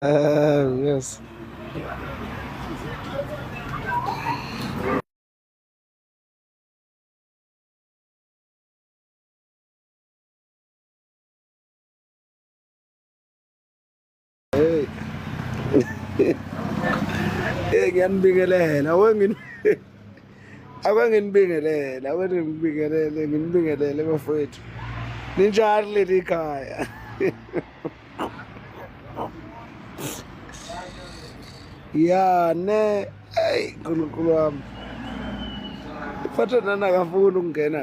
Yes. Hey, ngiyanibingelela akwangibingelela nginibingelele bafowethu. Ninjani leli khaya? Ya ne, hey nkulunkulu wami, uphathanani akafuni ukungena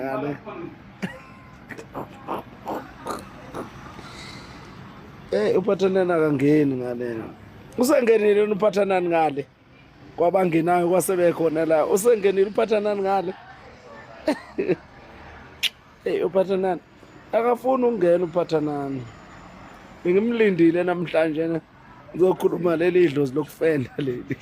ngale. Uphathanani akangeni ngale. Usengenile uphathanani ngale kwabangenayo kwasebekhona la. Usengenile uphathanani ngale. Uphathanani akafuni ukungena uphathanani. Ngimlindile namhlanje ngizokhuluma leli dlozi lokufenda leli.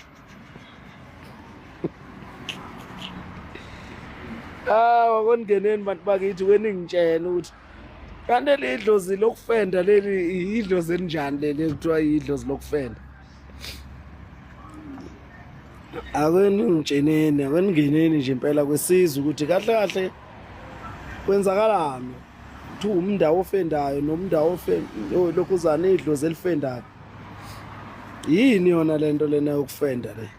Wakongeneni bantu bakithi weningitshela ukuthi kanti leli dlozi lokufenda leli idlozi elinjani leli kuthiwa idlozi lokufenda. Akwengingeneni nje impela kwesizwe ukuthi kahle kahle kwenzakalani. Kuthi umndawo ofendayo nomndawo lokhuzana idlozi elifendayo. Yini yona lento lena yokufenda le?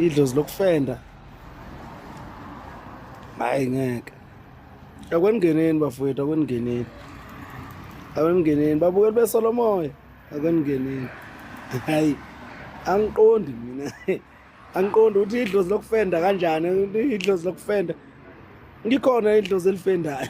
Idlozi lokufenda. Hayi ngeke. Akwengeneni bafowethu, akwengeneni. Akwengeneni babukeli beSolomoya, akwengeneni. Hayi angiqondi mina. Angiqondi ukuthi idlozi lokufenda kanjani, idlozi lokufenda. Ngikhona idlozi elifendayo.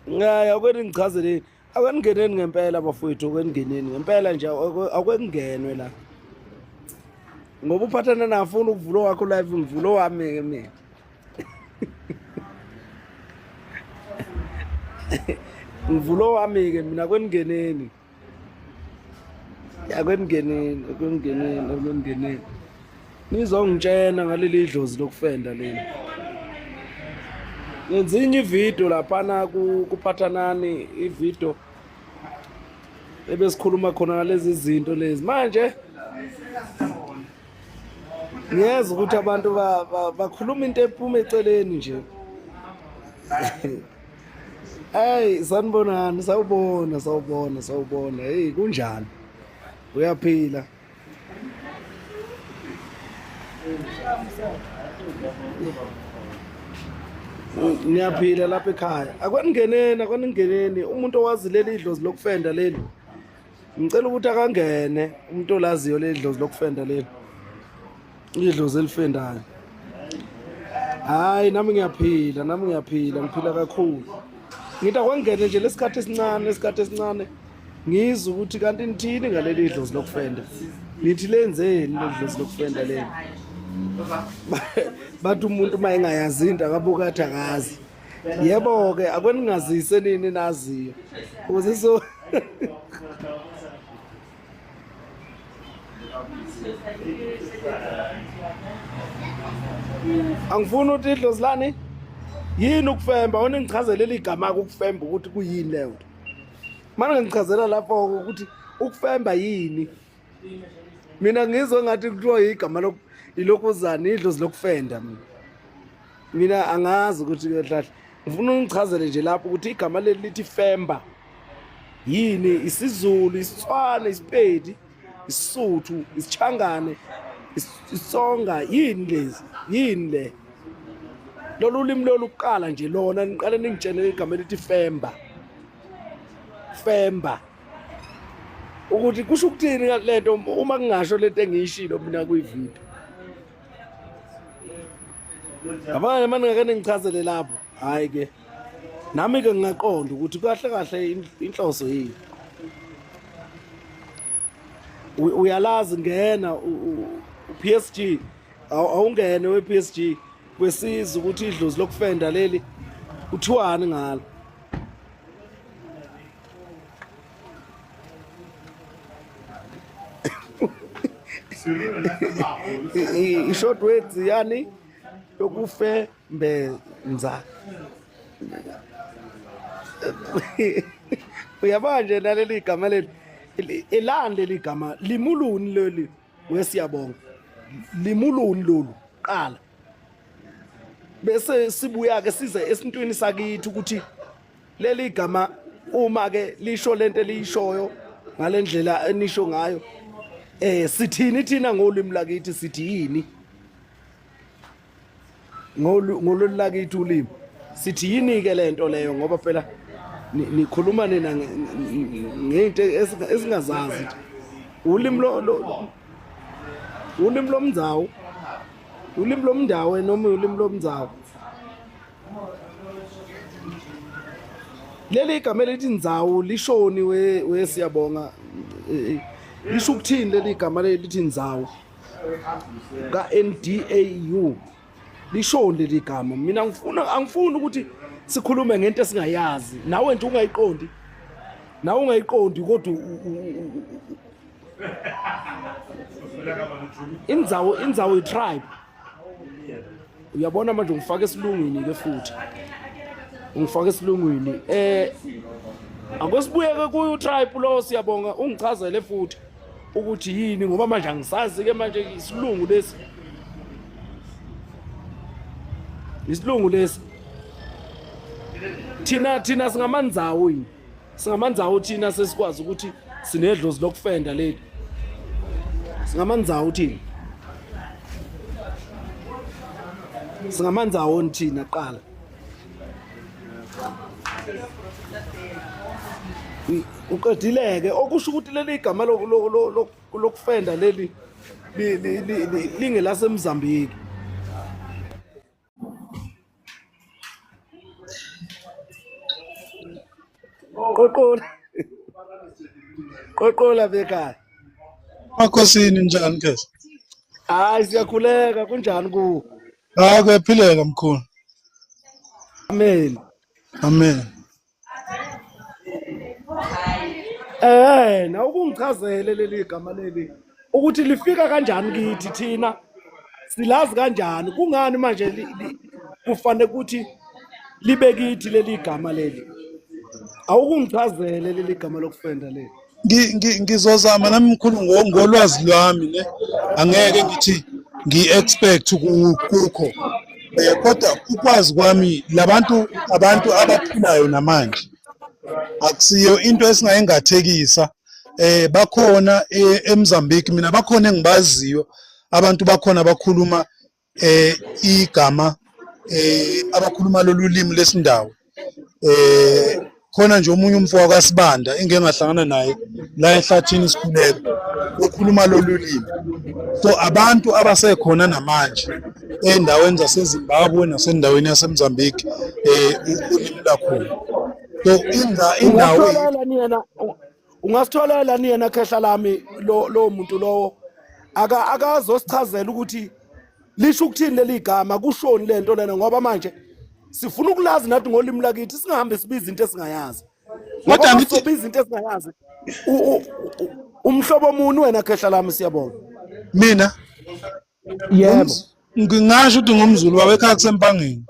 Ngayi akweningichazeleni. Akwengeneni ngempela bafowethu, akwengeneni ngempela nje akwengenwe la. Ngoba uphathana nafuna ukuvulo wakho live ngivulo wami ke mina. Ngivulo wami ke mina akwengeneni. Akwengeneni. Nizongitshena ngaleli dlozi lokufenda leli. Ngenzinye ivideo laphana kuphathanani ivideo ebesikhuluma khona ngalezi zinto lezi. Manje ngiyeza ukuthi abantu bakhuluma into ephuma eceleni nje. Hey sanibonani, sawubona. Hey kunjani? Uyaphila? Niyaphila lapha ekhaya. Akwengeneni umuntu owazi leli dlozi lokufenda leli. Ngicela ukuthi akangene umuntu olaziyo leli dlozi lokufenda leli. Idlozi elifendayo. Hayi nami ngiyaphila, ngiphila kakhulu. Ngithi akwangene nje lesikhathi esincane. Ngizwe ukuthi kanti nithini ngaleli dlozi lokufenda. Nithi lenzeni leli dlozi lokufenda leli. Bathi umuntu mayengayazi into akabuka athi akazi. Yebo ke akweningazise nini naziyo. Ukuze so angifuni ukuthi idlozi lani yini ukufemba, wona ngichazela leli gama ukufemba ukuthi kuyini leyo nto. Manje ngichazela lapho ukuthi ukufemba yini. Mina ngizwe ngathi kuthiwa igama ilokhuzana idlozi lokufenda mina angazi ukuthi kahle. Ngifuna ungichazele nje lapho ukuthi igama leli lithi femba yini, isiZulu, isiTswana, iSpedi, iSotho, isiChangane, iSonga, yini le lolu limi loluqala nje lona niqale ningitshene igama lithi femba ukuthi kusho ukuthini lento uma kungasho lento engiyishilo mina kuyivideo. Abanye manje ngake ngichazele lapho. Hayi ke nami ke ngingaqonda ukuthi kahle inhloso yini. Uyalazi ngena uPSG awungene wePSG kwesiza ukuthi idlozi lokufenda leli uthiwani ngalo. I-short words yani yokufembenza. Uyabona nje naleli igama leli elande leli gama limuluni leli wesiyabonga limuluni lolu qala bese sibuya ke size esintwini sakithi ukuthi leli gama uma ke lisho lento eliyishoyo ngalendlela enisho ngayo sithini thina ngolimi lakithi sithi yini ngolimi lakithi ulimi sithi yini ke lento leyo ngoba phela nikhuluma nina ngento esingazazi ulimi ulimi lomndzawo ulimi lomndawo noma ulimi lomndzawo leli igama elithi ndzawo lishoni wesiyabonga lisho ukuthini leli igama lithi ndzawo ka NDAU lishoni leli gama mina angifuni ukuthi sikhulume ngento esingayazi nawe nje ungayiqondi kodwa indzawo itribe uyabona manje ngifaka esilungwini ke futhi ungifaka esilungwini akosibuye ke kuyo tribe lo siyabonga ungichazele futhi ukuthi yini ngoba manje angisazi ke manje isilungu lesi thina singamandzawo yini singamandzawo thina sesikwazi ukuthi sinedlozi lokufenda leli singamandzawo thina singamandzawo thina qala uqedileke okusho ukuthi leli igama lokufenda leli lingelase Mozambique qoqola bekhaya Makhosini njani ke? hayi siyakhuleka kunjani ku Kuyaphileka mkhulu. amen Amen. na ukungichazele leli igama leli ukuthi lifika kanjani kithi thina silazi kanjani kungani manje kufanele ukuthi libe kithi leli igama leli awukungichazele leli igama lokufenda leli Ngizozama nami mkhulu ngolwazi lwami ne angeke ngithi ngi-expect kukho kodwa ukwazi kwami abantu abaphilayo namanje akusiyo into esingayengathekisa bakhona eMozambique mina bakhona engibaziyo abantu bakhona abakhuluma igama abakhuluma lolu limi lesindawo khona nje omunye umfowabo kaSibanda engeke ngahlangana naye la ehlathini isikhuleko okhuluma lolu limi so abantu abasekhona namanje endaweni zaseZimbabwe nasendaweni yaseMozambique ulimi lakhona so indawo ungasitholela niyena khehla lami lo muntu lowo akazosichazela ukuthi lisho ukuthini leli gama kushoni lento lena ngoba manje sifuna ukulazi nathi ngolimi lakithi singahambe sibiza into esingayazi kodwa ngithi sibiza into esingayazi umhlobo muni wena khehla lami siyabona mina yebo ngingasho ukuthi ngumZulu wabekhaya kusempangeni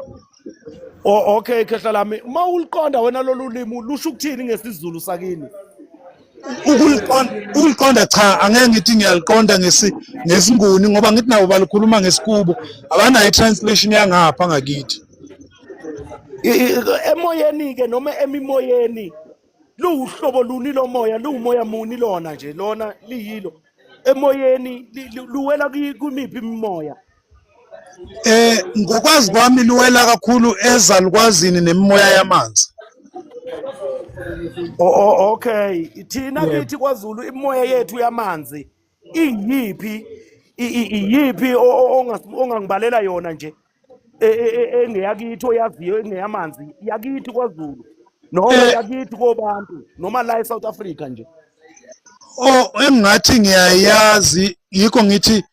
okay khehla lami uma uliqonda wena lolu limi lusho ukuthini ngesizulu sakini ukuliqonda cha angeke ngithi ngiyaliqonda ngesinguni ngoba ngithi nabo balikhuluma ngesikubo abanayo i-translation yangapha ngakithi emoyeni ke noma emimoyeni luhlobo luni lomoya lumoya muni lona nje lona liyilo emoyeni luwela kumiphi imimoya ngokwazi kwami luwela kakhulu ezalukwazini nemimoya yamanzi okay thina kithi kwaZulu imimoya yethu yamanzi iyiphi ongangibalela yona nje engeyakithi oyaziyo engeyamanzi yakithi kwaZulu noma yakithi kobantu noma la eSouth Africa nje engathi ngiyayazi yikho ngithi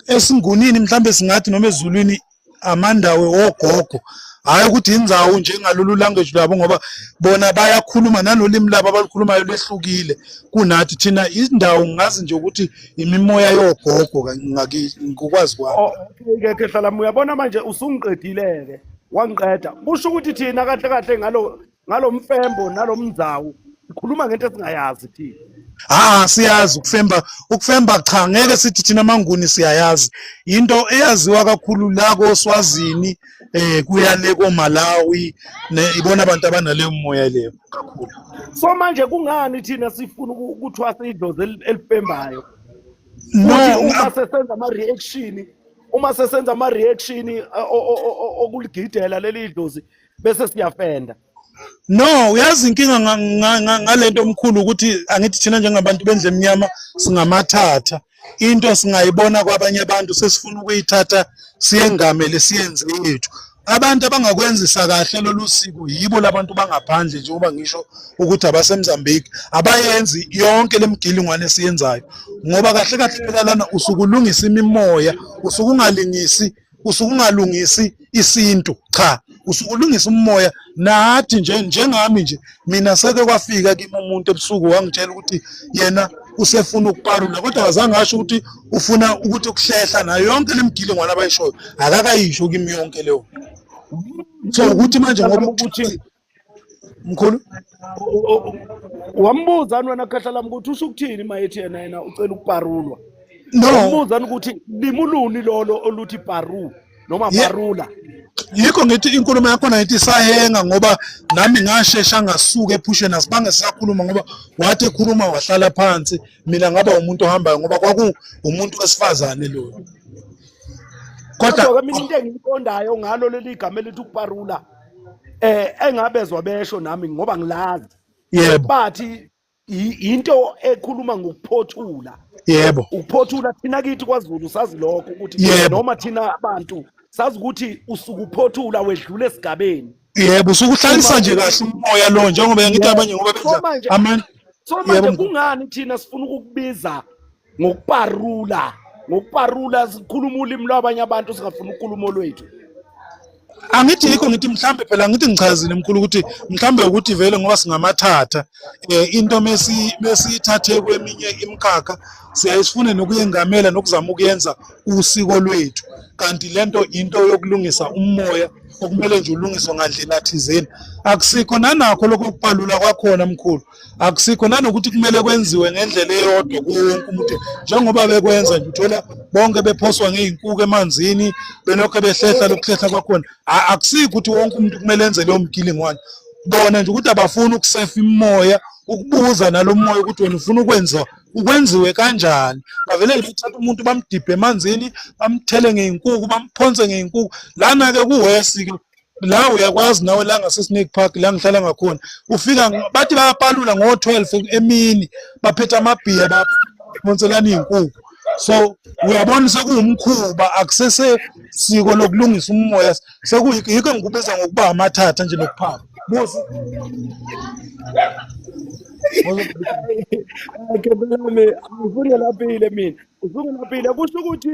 esingunini mhlambe singathi noma ezulwini amandawe ogogo hayi ukuthi indzawo njengalolu language lwabo ngoba bona bayakhuluma nanolimi labo abalukhulumayo lehlukile kunathi thina indawo ngazi nje ukuthi imimoya yogogo ngokwazi kwami. Okay, hlala uyabona manje usungiqedile-ke wangiqeda kusho ukuthi thina kahle kahle ngalo mfembo nalo mndzawu sikhuluma ngento esingayazi thina. Siyazi ukufemba cha ngeke sithi thina manguni siyayazi into eyaziwa kakhulu la koSwazini kuya le koMalawi ibona abantu abanaleyo moya leyo kakhulu. So manje kungani thina sifuna ukuthiwa sidlozi elifembayo? No, uma sesenza ama-reaction okuligidela leli dlozi bese siyafenda. No, uyazi inkinga ngalento omkhulu ukuthi angithi thina njengabantu bendle emnyama singamathatha into singayibona kwabanye abantu sesifuna ukuyithatha siyengamele siyenze yethu. Abantu abangakwenzisa kahle lolu siko yibo labantu bangaphandle njengoba ngisho ukuthi abaseMozambique abayenzi yonke lemgilingwane esiyenzayo ngoba kahle kahle phela lana usukulungisa imimoya usukungalungisi isintu cha usukulungisa umoya nathi njengami nje mina seke kwafika kimi umuntu ebusuku wangitshela ukuthi yena usefuna ukuparula kodwa wazange asho ukuthi ufuna ukuthi ukuhlehla nayo yonke lemgilingwane abayishoyo akakayisho kimi yonke leyo. So ukuthi manje ngoba ukuthi mkhulu wambuza wena khahla lami ukuthi usho ukuthini mayethi yena ucela ukuparulwa. No, wambuza ukuthi limuluni lolo oluthi paru noma parula. Yikho ngithi inkulumo yakho nayithi sayenga ngoba nami ngashesha ngasuka ephusheni asibange sisakhuluma ngoba wathi ekhuluma wahlala phansi mina ngaba umuntu ohambayo ngoba kwaku umuntu wesifazane lo. Kodwa mina into engiyiqondayo ngalo leli gama elithi ukuparula engabezwa besho nami ngoba ngilazi. Yebo. Bathi into ekhuluma ngokuphothula. Yebo. Ukuphothula thina kithi kwaZulu sazi lokho ukuthi noma thina abantu sazi ukuthi usukuphothula wedlule esigabeni. Yebo usukuhlalisa nje kahle umoya lo njengoba ngithi abanye ngoba benza amanye. So manje kungani thina sifuna ukukubiza ngokuparula? Ngokuparula sikhuluma ulimi lwabanye abantu singafuna ukukhuluma olwethu. Angithi yikho ngithi mhlambe phela ngithi ngichazile mkhulu ukuthi mhlambe ukuthi vele ngoba singamathatha into mesiyithathe kweminye imikhakha siyayifune nokuyengamela nokuzama ukuyenza usiko lwethu kanti lento into yokulungisa umoya okumele nje ulungiswe ngandlela thizeni akusikho nanakho lokho kupalula kwakhona mkhulu akusikho nanokuthi kumele kwenziwe ngendlela eyodwa kuwonke umuntu njengoba bekwenza nje uthola bonke bephoswa ngeinkuku emanzini belokho behlehla lokuhlehla kwakhona akusikho ukuthi wonke umuntu kumele enze leyo mgilingwane bona nje ukuthi abafuna ukusefa imoya ukubuza nalomoya ukuthi wena ufuna ukwenziwe kanjani bavele lithatha umuntu bamdibhe emanzini bamthele ngeinkuku bamphonse ngeinkuku lana ke kuwesi ke la uyakwazi nawe la ngaseSnake Park la ngihlala ngakhona ufika bathi bayapalula ngo12 emini baphethe amabhiya baphonselana inkuku so uyabona sekuwumkhuba akusese siko lokulungisa umoya sekuyikho ngikubiza ngokuba amathatha nje nokuphaka bosi Kebelame ngifuna laphile mina usuke laphile kusho ukuthi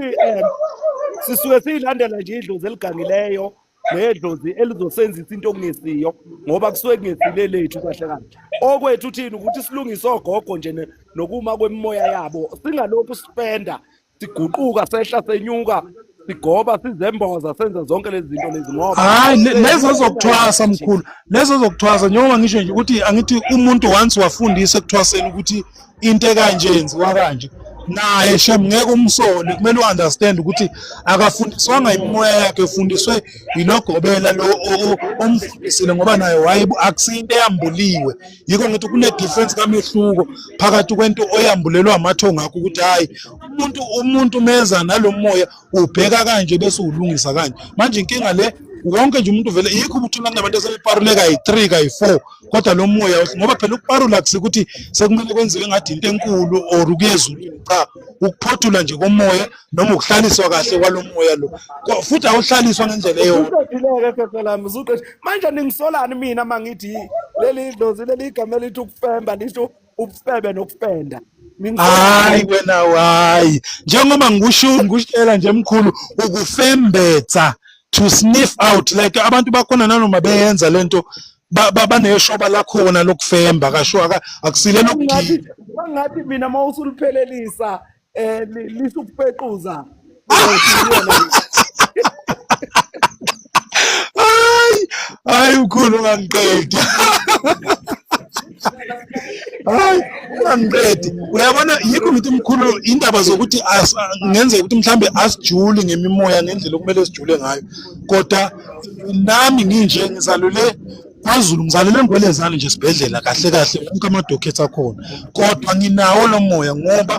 sisuke siyilandela nje idlozi eligangileyo nedlozi elizosenzisa into okungesiyo ngoba kusuke kungesile lethu kahle kahle okwethu uthini ukuthi silungise ogogo nje nokuma kwemimoya yabo singalokhu sipenda siguquka sehla senyuka sigoba sizemboza senza zonke lezi zinto lezi ngoba hayi lezo zokuthwasa mkhulu lezo zokuthwasa njengoba ngisho nje ukuthi angithi umuntu once wafundisa ekuthwaseni ukuthi into ekanje yenziwa kanje naye shem ngeke umsole kumele uunderstand ukuthi akafundiswanga imimoya yakhe efundiswe yilogobela lo omfundisile ngoba naye akusinto eyambuliwe yiko ngithi kune difference kamehluko phakathi kwento oyambulelwa amathonga akho ukuthi hayi umuntu meza nalomoya ubheka kanje bese ulungisa kanje manje inkinga le wonke nje umuntu vele yikho ukuthi nabantu asebeparuleka yi3 kayi4 kodwa lo moya ngoba phela ukuparula kusikuthi sekumele kwenziwe ngathi into enkulu or ukuyezulu cha ukuphothula nje komoya noma ukuhlaliswa kahle kwalomoya lo futhi awuhlaliswa ngendlela eyodwa manje ningisolani mina mangithi leli dlozi leli igama elithi ukufemba lisho ukufebe nokufenda hayi wena hayi njengoba ngikushela nje mkhulu ukufembetha to sniff out like abantu bakhona nanoma beyenza lento baneshoba lakhona lokufemba kasho akusile lokugila Ngathi mina mawusuliphelelisa lisukufequza hayi ukhulu ungangiqedi hayi ungangiqedi uyabona yikho ngithi mkhulu indaba zokuthi ngenzeka ukuthi mhlambe asijuli ngemimoya ngendlela okumele sijule ngayo kodwa nami nginje ngizalule kwaZulu ngizalele ngwelezane nje sibhedlela kahle kahle konke amadokhethi akhona kodwa nginawo lo moya ngoba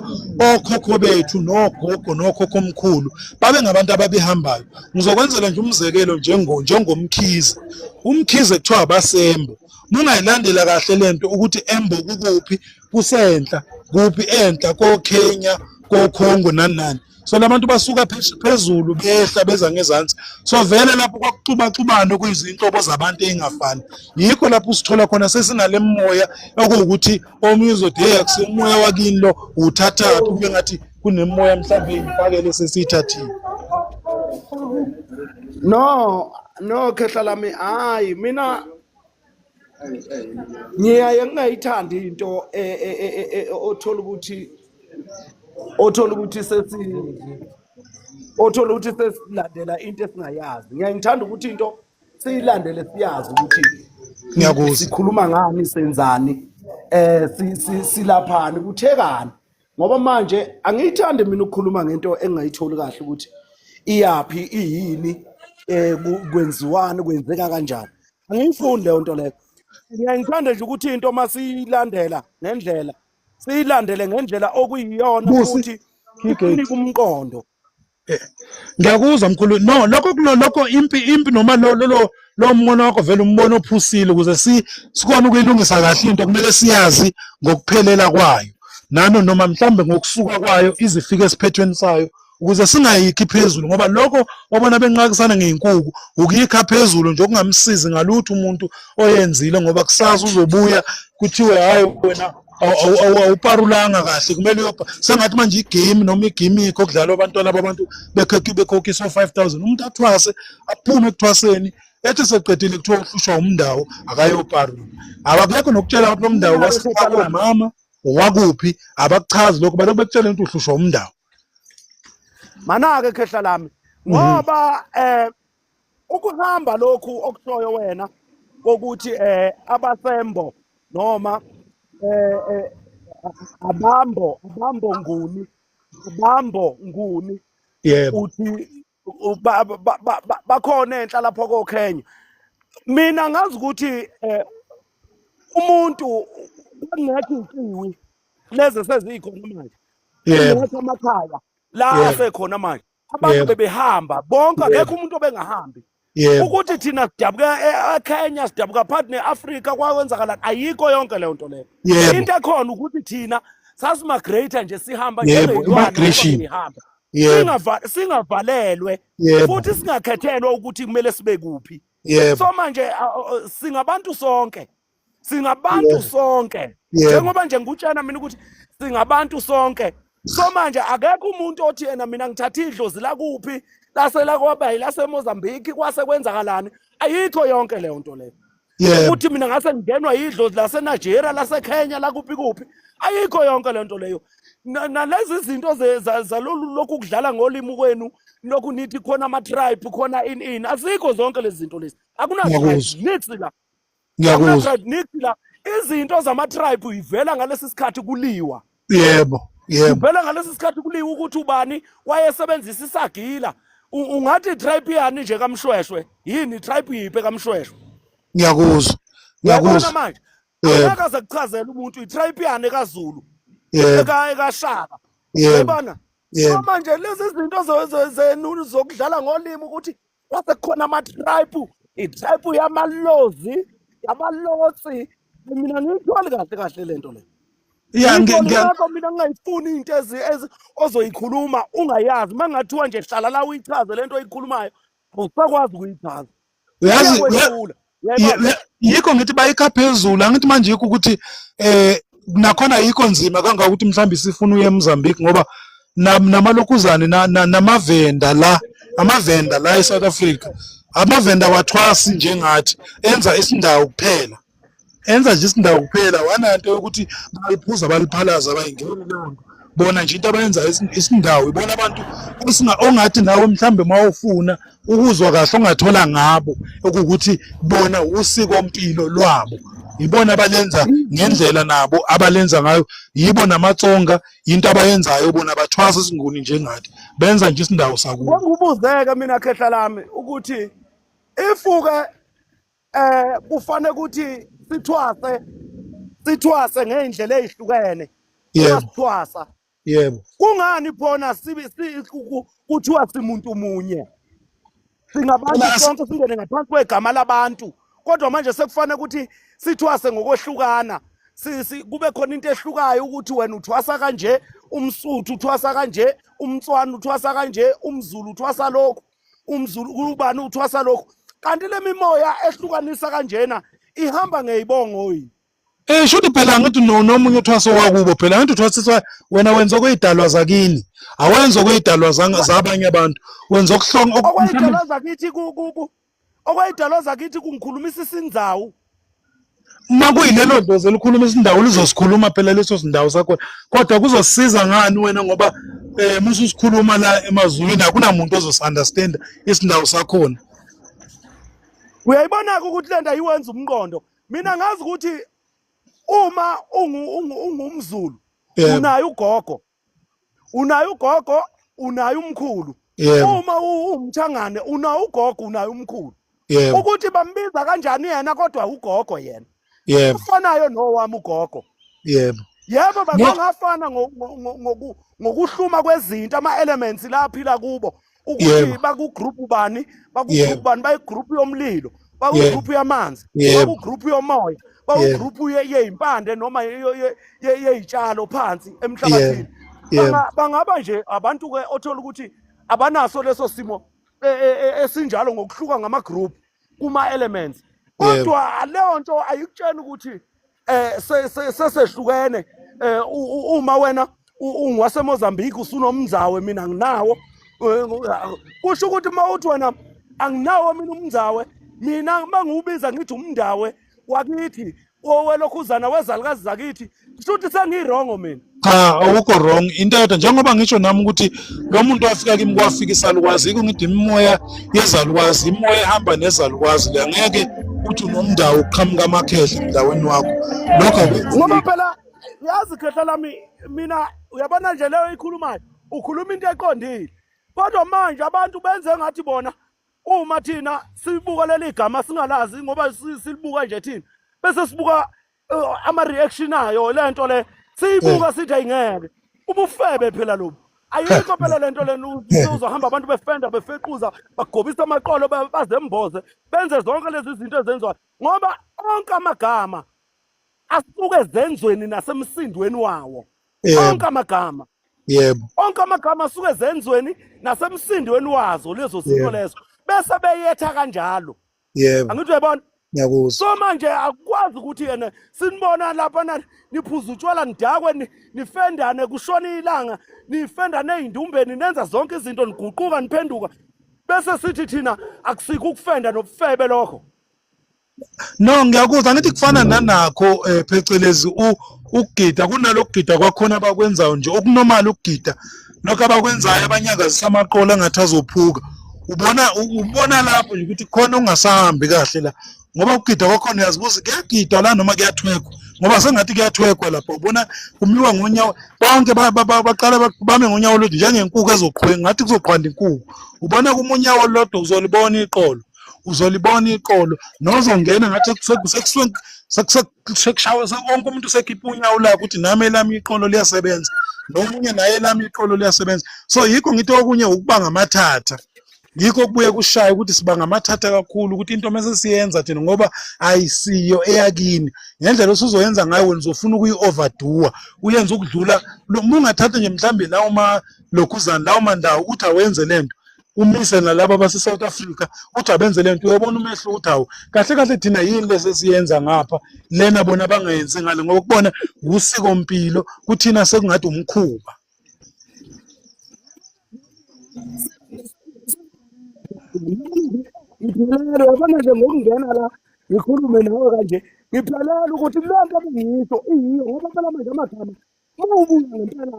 okhokho bethu nogogo nokhokho omkhulu babe ngabantu ababehambayo ngizokwenzela nje umzekelo njengomkhize umkhize kuthiwa abasembo mungayilandela kahle lento ukuthi embo kukuphi kusenhla kuphi enhla koKenya koKhongo nani so labantu basuka phezulu behla beza ngezansi so vele lapho kwakuxubaxubano kuyizinhlobo zabantu ezingafani yikho lapho usithola khona sesinale moya okuwukuthi omunye uzodey akusemoya wakini lo uthatha kube ngathi kunemoya mhlawumbe ingifakele sesithathile no khehla lami hayi mina ngiyaye ngingayithandi into othola ukuthi sesilandela into esingayazi ngiyangithanda ukuthi into siyilandele siyazi ukuthi ngiyakuzwa sikhuluma ngani senzani silaphani kuthekani ngoba manje angiyithandi mina ukukhuluma ngento engayitholi kahle ukuthi iyapi iyini kwenziwani kwenzeka kanjani angiyifuni leyo nto leyo ngiyangithanda nje ukuthi into masiyilandela ngendlela siyilandele ngendlela okuyiyona ukuthi ikunike umqondo ngiyakuzwa mkhulu no lokho impi noma lo mbono wakho vele umbono ophusile ukuze sikwazi ukuyilungisa kahle into kumele siyazi ngokuphelela kwayo noma mhlambe ngokusuka kwayo izifike esiphethweni sayo ukuze singayikhi phezulu ngoba lokho wabona benqakisana ngeenkuku ukuyikha phezulu nje okungamsizi ngalutho umuntu oyenzile ngoba kusasa uzobuya kuthiwe hayi wena awuparulanga kahle kumele sengathi manje igame noma igimiko okudlalwa abantwana abantu bekhokhiswa 5000 umuntu athwase aphume ekuthwaseni ethi seqedile kuthiwa uhlushwa umndawo akayoparula abakekho nokutshela abantu bomndawo wasikhapha mama wakuphi abakuchazi lokho balokhu bekutshela ukuthi uhlushwa umndawo mana-ke khehla lami ngoba ukuhamba lokhu okushoyo wena kokuthi abasembo noma abambo nguni yebo uthi bakhona enhla lapho koKenya mina ngazi ukuthi umuntu ngekho iziwi leze sezikhona manje ngekho amakhaya la asekhona manje abantu bebehamba bonke akekho umuntu obengahambi ukuthi thina sidabuka eKenya sidabuka phakathi neAfrika kwawenzakala ayikho yonke leyo nto leyo into ekhona ukuthi thina sasimagrate nje sihamba njengeyilwane singavalelwe futhi singakhethelwa ukuthi kumele sibe kuphi so manje singabantu sonke njengoba nje ngikutshena mina ukuthi singabantu sonke so manje akekho umuntu othi yena mina ngithatha idlozi la kuphi lasela kwabayi laseMozambique kwase kwenzakalani ayikho yonke leyo nto leyo ukuthi mina ngase ngingenwa idlozi laseNigeria laseKenya la kuphi ayikho yonke leyo nto leyo nalezi zinto zalolu lokhu kudlala ngolimi kwenu lokhu nithi khona ama tribe khona in azikho zonke lezi zinto lezi akuna tribe nix la izinto zama tribe ivela ngalesi sikhathi kuliwa yebo ivela ngalesi sikhathi kuliwa ukuthi ubani wayesebenzisa isagila ungathi tribe yani nje kaMshweshwe yini tribe yipe kaMshweshwe ngiyakuzwa manje akaze kuchazela umuntu itribe yani kaZulu ekashaka yabona so manje lezi zinto zenu zokudlala ngolimi ukuthi kwase khona ama tribe itribe yamalozi yabalotsi mina ngiyithwali kahle lento le mina ngingayifuni into ozoyikhuluma ungayazi mangathiwa nje hlala la uyichaze lento oyikhulumayo awusakwazi ukuyichaza uyazi yikho ngithi bayikha phezulu angithi manje yikho ukuthi nakhona yikho nzima kanga ukuthi mhlambi sifuna uye eMozambique ngoba namalokhuzane namavenda la amavenda la eSouth Africa amavenda wathwasi njengathi enza isindawo kuphela enza nje isindawo kuphela wananto yokuthi baliphuza baliphalaza bayingena leyo nto bona nje into abayenza isindawo ibona abantu ongathi nawe mhlambe mawufuna ukuzwa kahle ongathola ngabo ukuthi bona usiko mpilo lwabo ibona abalenza ngendlela nabo abalenza ngayo yibo namatsonga into abayenzayo bona bathwasa isinguni njengathi benza nje isindawo sakubo ngubuzeka mina khehla lami ukuthi ifuke kufanele ukuthi sithwase ngeindlela ezihlukene sithwasa yebo kungani phona kuthiwa simuntu munye singabantu sonke singene ngaphansi kwegama labantu kodwa manje sekufanele ukuthi sithwase ngokwehlukana kube khona into ehlukayo ukuthi wena uthwasa kanje umSuthu uthwasa kanje umTswana uthwasa kanje umZulu uthwasa lokho umZulu ubani uthwasa lokho kanti le mimoya ehlukanisa kanjena ihamba ngeyibongo shuthi phela ngithi nomunye uthwaso wakubo phela ngithi uthwasiswa wena wenza okuyidalwa zakini awenza okuyidalwa zabanye abantu wenza okuhlonga okwayidalwa zakithi okwayidalwa zakithi kungikhulumisa isindzawu makuyilelo dlozi elikhulumisa indawo lizosikhuluma phela leso sindawo sakho kodwa kuzosiza ngani wena ngoba musu sikhuluma la emazulwini akunamuntu ozosunderstand isindawo sakhona uyayibona ukuthi lenda yiwenza umqondo mina ngazi ukuthi uma ungumZulu unayo ugogo unayo umkhulu uma umthangane unayo ugogo unayo umkhulu ukuthi bambiza kanjani yena kodwa ugogo yena ufanayo nowami ugogo yebo bangafana ngokuhluma kwezinto ama-elements la aphila kubo ukuthi bakugroup bani bayigroup yomlilo bakugroup yamanzi bakugroup yomoya bakugroup yezimpande noma yezitshalo phansi emhlabathini bangaba nje abantu ke othola ukuthi abanaso leso simo esinjalo ngokuhluka ngama-group kuma-elements kodwa leyo nto ayikutsheni ukuthi sesehlukene uma wena ungaseMozambique usunomzawe mina nginawo kusho ukuthi mawuthi wena anginawo mina umzawe mina mangiwubiza ngithi umndawe wakithi owelokhuzana wezalukazi zakithi kushuthi sengirongo mina cha awukho wrong into yodwa njengoba ngisho nami ukuthi lo muntu wafika kimi kwafika isalukwazi yiko ngithi imimoya yezalukwazi imoya ehamba nezalukwazi le ngeke uthi unomndawo uqhamuka amakhehla endaweni wakho lokho ngoba phela yazi khehla lami mina uyabona nje leyo ikhulumayo ukhuluma into eqondile kodwa manje abantu benze ngathi bona uma thina sibuka leli igama singalazi ngoba silibuka nje thina bese sibuka ama-reaction ayo lento le siyibuka sithi ayingeke ubufebe phela lobu ayikho phela lento lena uzohamba abantu befenda befequza bagobisa amaqolo bazemboze benze zonke lezi zinto ezenziwayo ngoba onke amagama asuke ezenzweni nasemsindweni wawo onke amagama onke amagama asuke ezenzweni nasemsindweni wazo lezo zinto lezo bese beyetha kanjalo angithi uyabona so manje akukwazi ukuthi yena sinibona lapha niphuza utshwala nidakwe nifendane kushona ilanga nifendane ey'ndumbeni nenza zonke izinto niguquka niphenduka bese sithi thina akusiko ukufenda nobufebe lokho no ngiyakuzwa ngithi kufana nanakho phecelezi ukugida kunalokugida kwakhona abakwenzayo nje okunormal ukugida lokho abakwenzayo abanyakazisa amaqolo angathi azophuka ubona lapho nje ukuthi khona ungasahambi kahle la ngoba ukugida kwakhona uyazibuza kuyagidwa la noma kuyathwekwa ngoba sengathi kuyathwekwa lapho ubona kumiwa ngonyawo bonke baqala bame ngonyawo lodwa njengenkukhu ezoqhwenga ngathi kuzoqhwanda inkukhu ubona kumunyawo lodwa uzolibona iqolo nozongena ngathi sekushawa wonke umuntu sekhipha unyawo lakho ukuthi nami elami iqolo liyasebenza nomunye naye elami iqolo liyasebenza so yikho ngithi okunye ukubanga amathatha yikho kubuye kushaya ukuthi sibanga amathatha kakhulu ukuthi into mase siyenza thina ngoba ayisiyo eyakini ngendlela osuzoyenza ngayo wena uzofuna ukuyi-overdoer uyenza ukudlula ungathatha nje mhlambe lawo lokhuzana lawo mandawo uthi awenze lento umise nalabo base-South Africa uthi abenze lento uyabona umehlo ukuthi hawu kahle kahle thina yini lesesiyenza ngapha lena bona bangayenzi ngale ngoba kubona usiko mpilo kuthina sekungathi umkhuba ngiphelele yabona nje ngokungena la ngikhulume nawe kanje ngiphelele ukuthi le nto ebengiyisho iyiyo ngoba phela manje amagama uma ubuya ngempela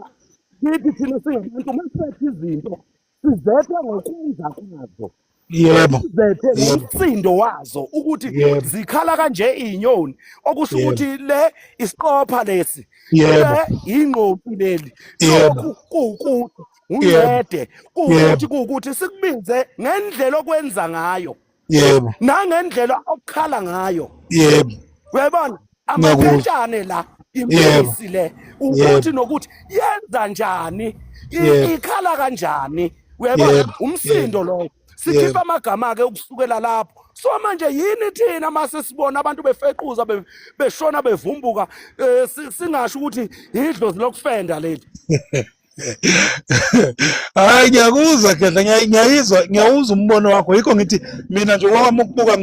kithi thina singabantu masisethe izinto sizethe ngokwenza kwazo Yebo. sizethe ngomsindo wazo ukuthi Yebo. zikhala kanje izinyoni okusho ukuthi le isiqopha lesi Yebo. le ingqopi leli Yebo. lokhu kuwukuthi ungede kuwukuthi kuwukuthi sikubize ngendlela okwenza ngayo Yebo. nangendlela okukhala ngayo Yebo. uyabona Ngiyakuzwa. amaphetshane la impisi le ukuthi nokuthi yenza njani Yebo. ikhala kanjani uyabona Yebo. umsindo lo sikhipha amagama ke ukusukela lapho so manje yini thina mase sibona abantu befequza beshona bevumbuka singasho ukuthi idlozi lokufenda leli Hayi ngiyakuzwa Gedla ngiyawuzwa umbono wakho yikho ngithi mina nje wami ukubuka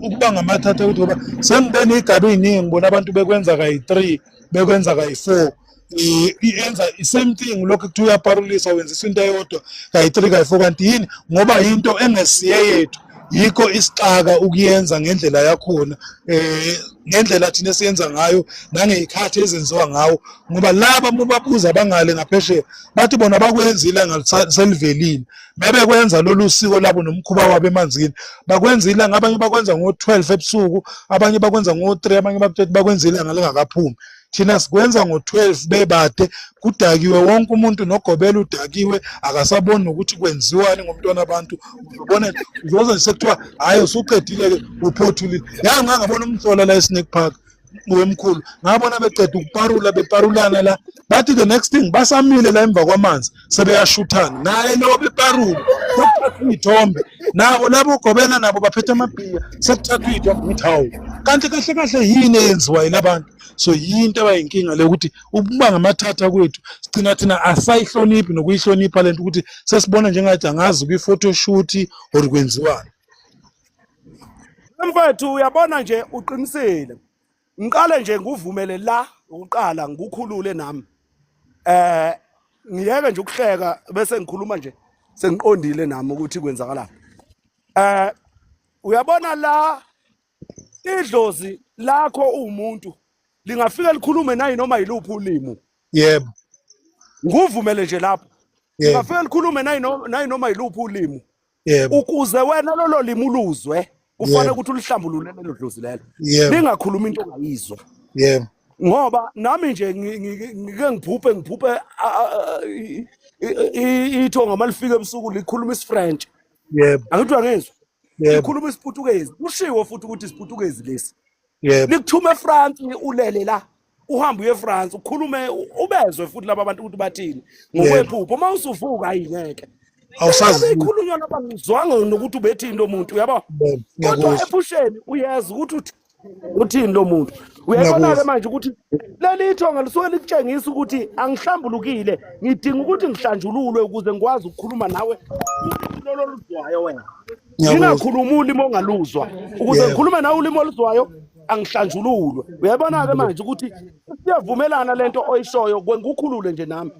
ukuba ngamathatha ukuthi ngoba sengibene igaba eziningi ngibona abantu bekwenza kayi3 bekwenza kayi4 iyenza same thing lokho kuthiwa uyaparulisa wenzisa into eyodwa kayi3 kayi4 kanti yini ngoba into engesiye yethu yikho isixaka ukuyenza ngendlela yakhona ngendlela thina siyenza ngayo nangezikhathi ezenziwa ngawo ngoba laba mubabuza bangale ngaphesheya bathi bona bakwenzile ngaliselivelile bebe kwenza lolu siko labo nomkhuba wabo emanzini bakwenzile ngabanye bakwenza ngo12 ebusuku abanye bakwenza ngo3 abanye bakwenzile ngalengakaphumi thina sikwenza ngo12 bebade kudakiwe wonke umuntu nogobela udakiwe akasaboni ukuthi kwenziwani ngomntwana abantu uzobona uzoza nje sekuthiwa hayi usuqedile ke uphothulile ngangabona umthola la eSnake Park wemkhulu ngabona beqeda ukuparula beparulana la bathi the next thing basamile la emva kwamanzi sebeyashuthana naye lo beparula sekuthathwa ithombe nabo labo ugobela nabo baphethe amabhiya sekuthathwa ithombe ngithawu kanti kahle kahle yini eyenziwa yilabantu so yinto abayinkinga le ukuthi ukuba ngamathatha kwethu sigcina thina asayihloniphi nokuyihlonipha lento ukuthi sesibona njengathi angazi kwi-photoshoot or kwenziwani mfethu uyabona nje uqinisile ngiqale nje nguvumele la uqala ngikukhulule nami ngiyeke nje ukuhleka bese ngikhuluma nje sengiqondile nami ukuthi kwenzakalani uyabona la idlozi lakho umuntu lingafika likhulume nayi noma yiluphi ulimo yebo nguvumele nje lapho yebo lingafika likhulume nayi noma yiluphi ulimo yebo ukuze wena lolo limo uluzwe kufanele Yebo. ukuthi ulihlambulule lelo dlozi lelo Yebo. lingakhuluma into ongayizwa yebo ngoba nami nje ngike ngiphuphe ithonga malifika ebusuku likhuluma isiFrench yebo angithi angezwa yebo likhuluma isiPutukezi kushiwo futhi ukuthi isiPutukezi lesi yebo likuthume eFrance ulele la uhambe uye eFrance ukhulume ubezwe futhi laba bantu ukuthi bathini ngokwephupho uma usuvuka ayingeke awusazi ikhulunywa noma ngizwanga nokuthi ubethini lo muntu uyabo kodwa ngiyakuzwa ephusheni uyazi ukuthi uthini lo muntu uyabona ke manje ukuthi leli ithonga lisuke likutshengisa ukuthi angihlambulukile ngidinga ukuthi ngihlanjululwe ukuze ngikwazi ukukhuluma nawe lolo luzwayo wena ngingakhuluma ulimi ongaluzwa ukuze Yebo. ngikhulume nawe ulimi oluzwayo angihlanjululwe uyabona ke manje ukuthi siyavumelana lento oyishoyo ngikukhulule nje nami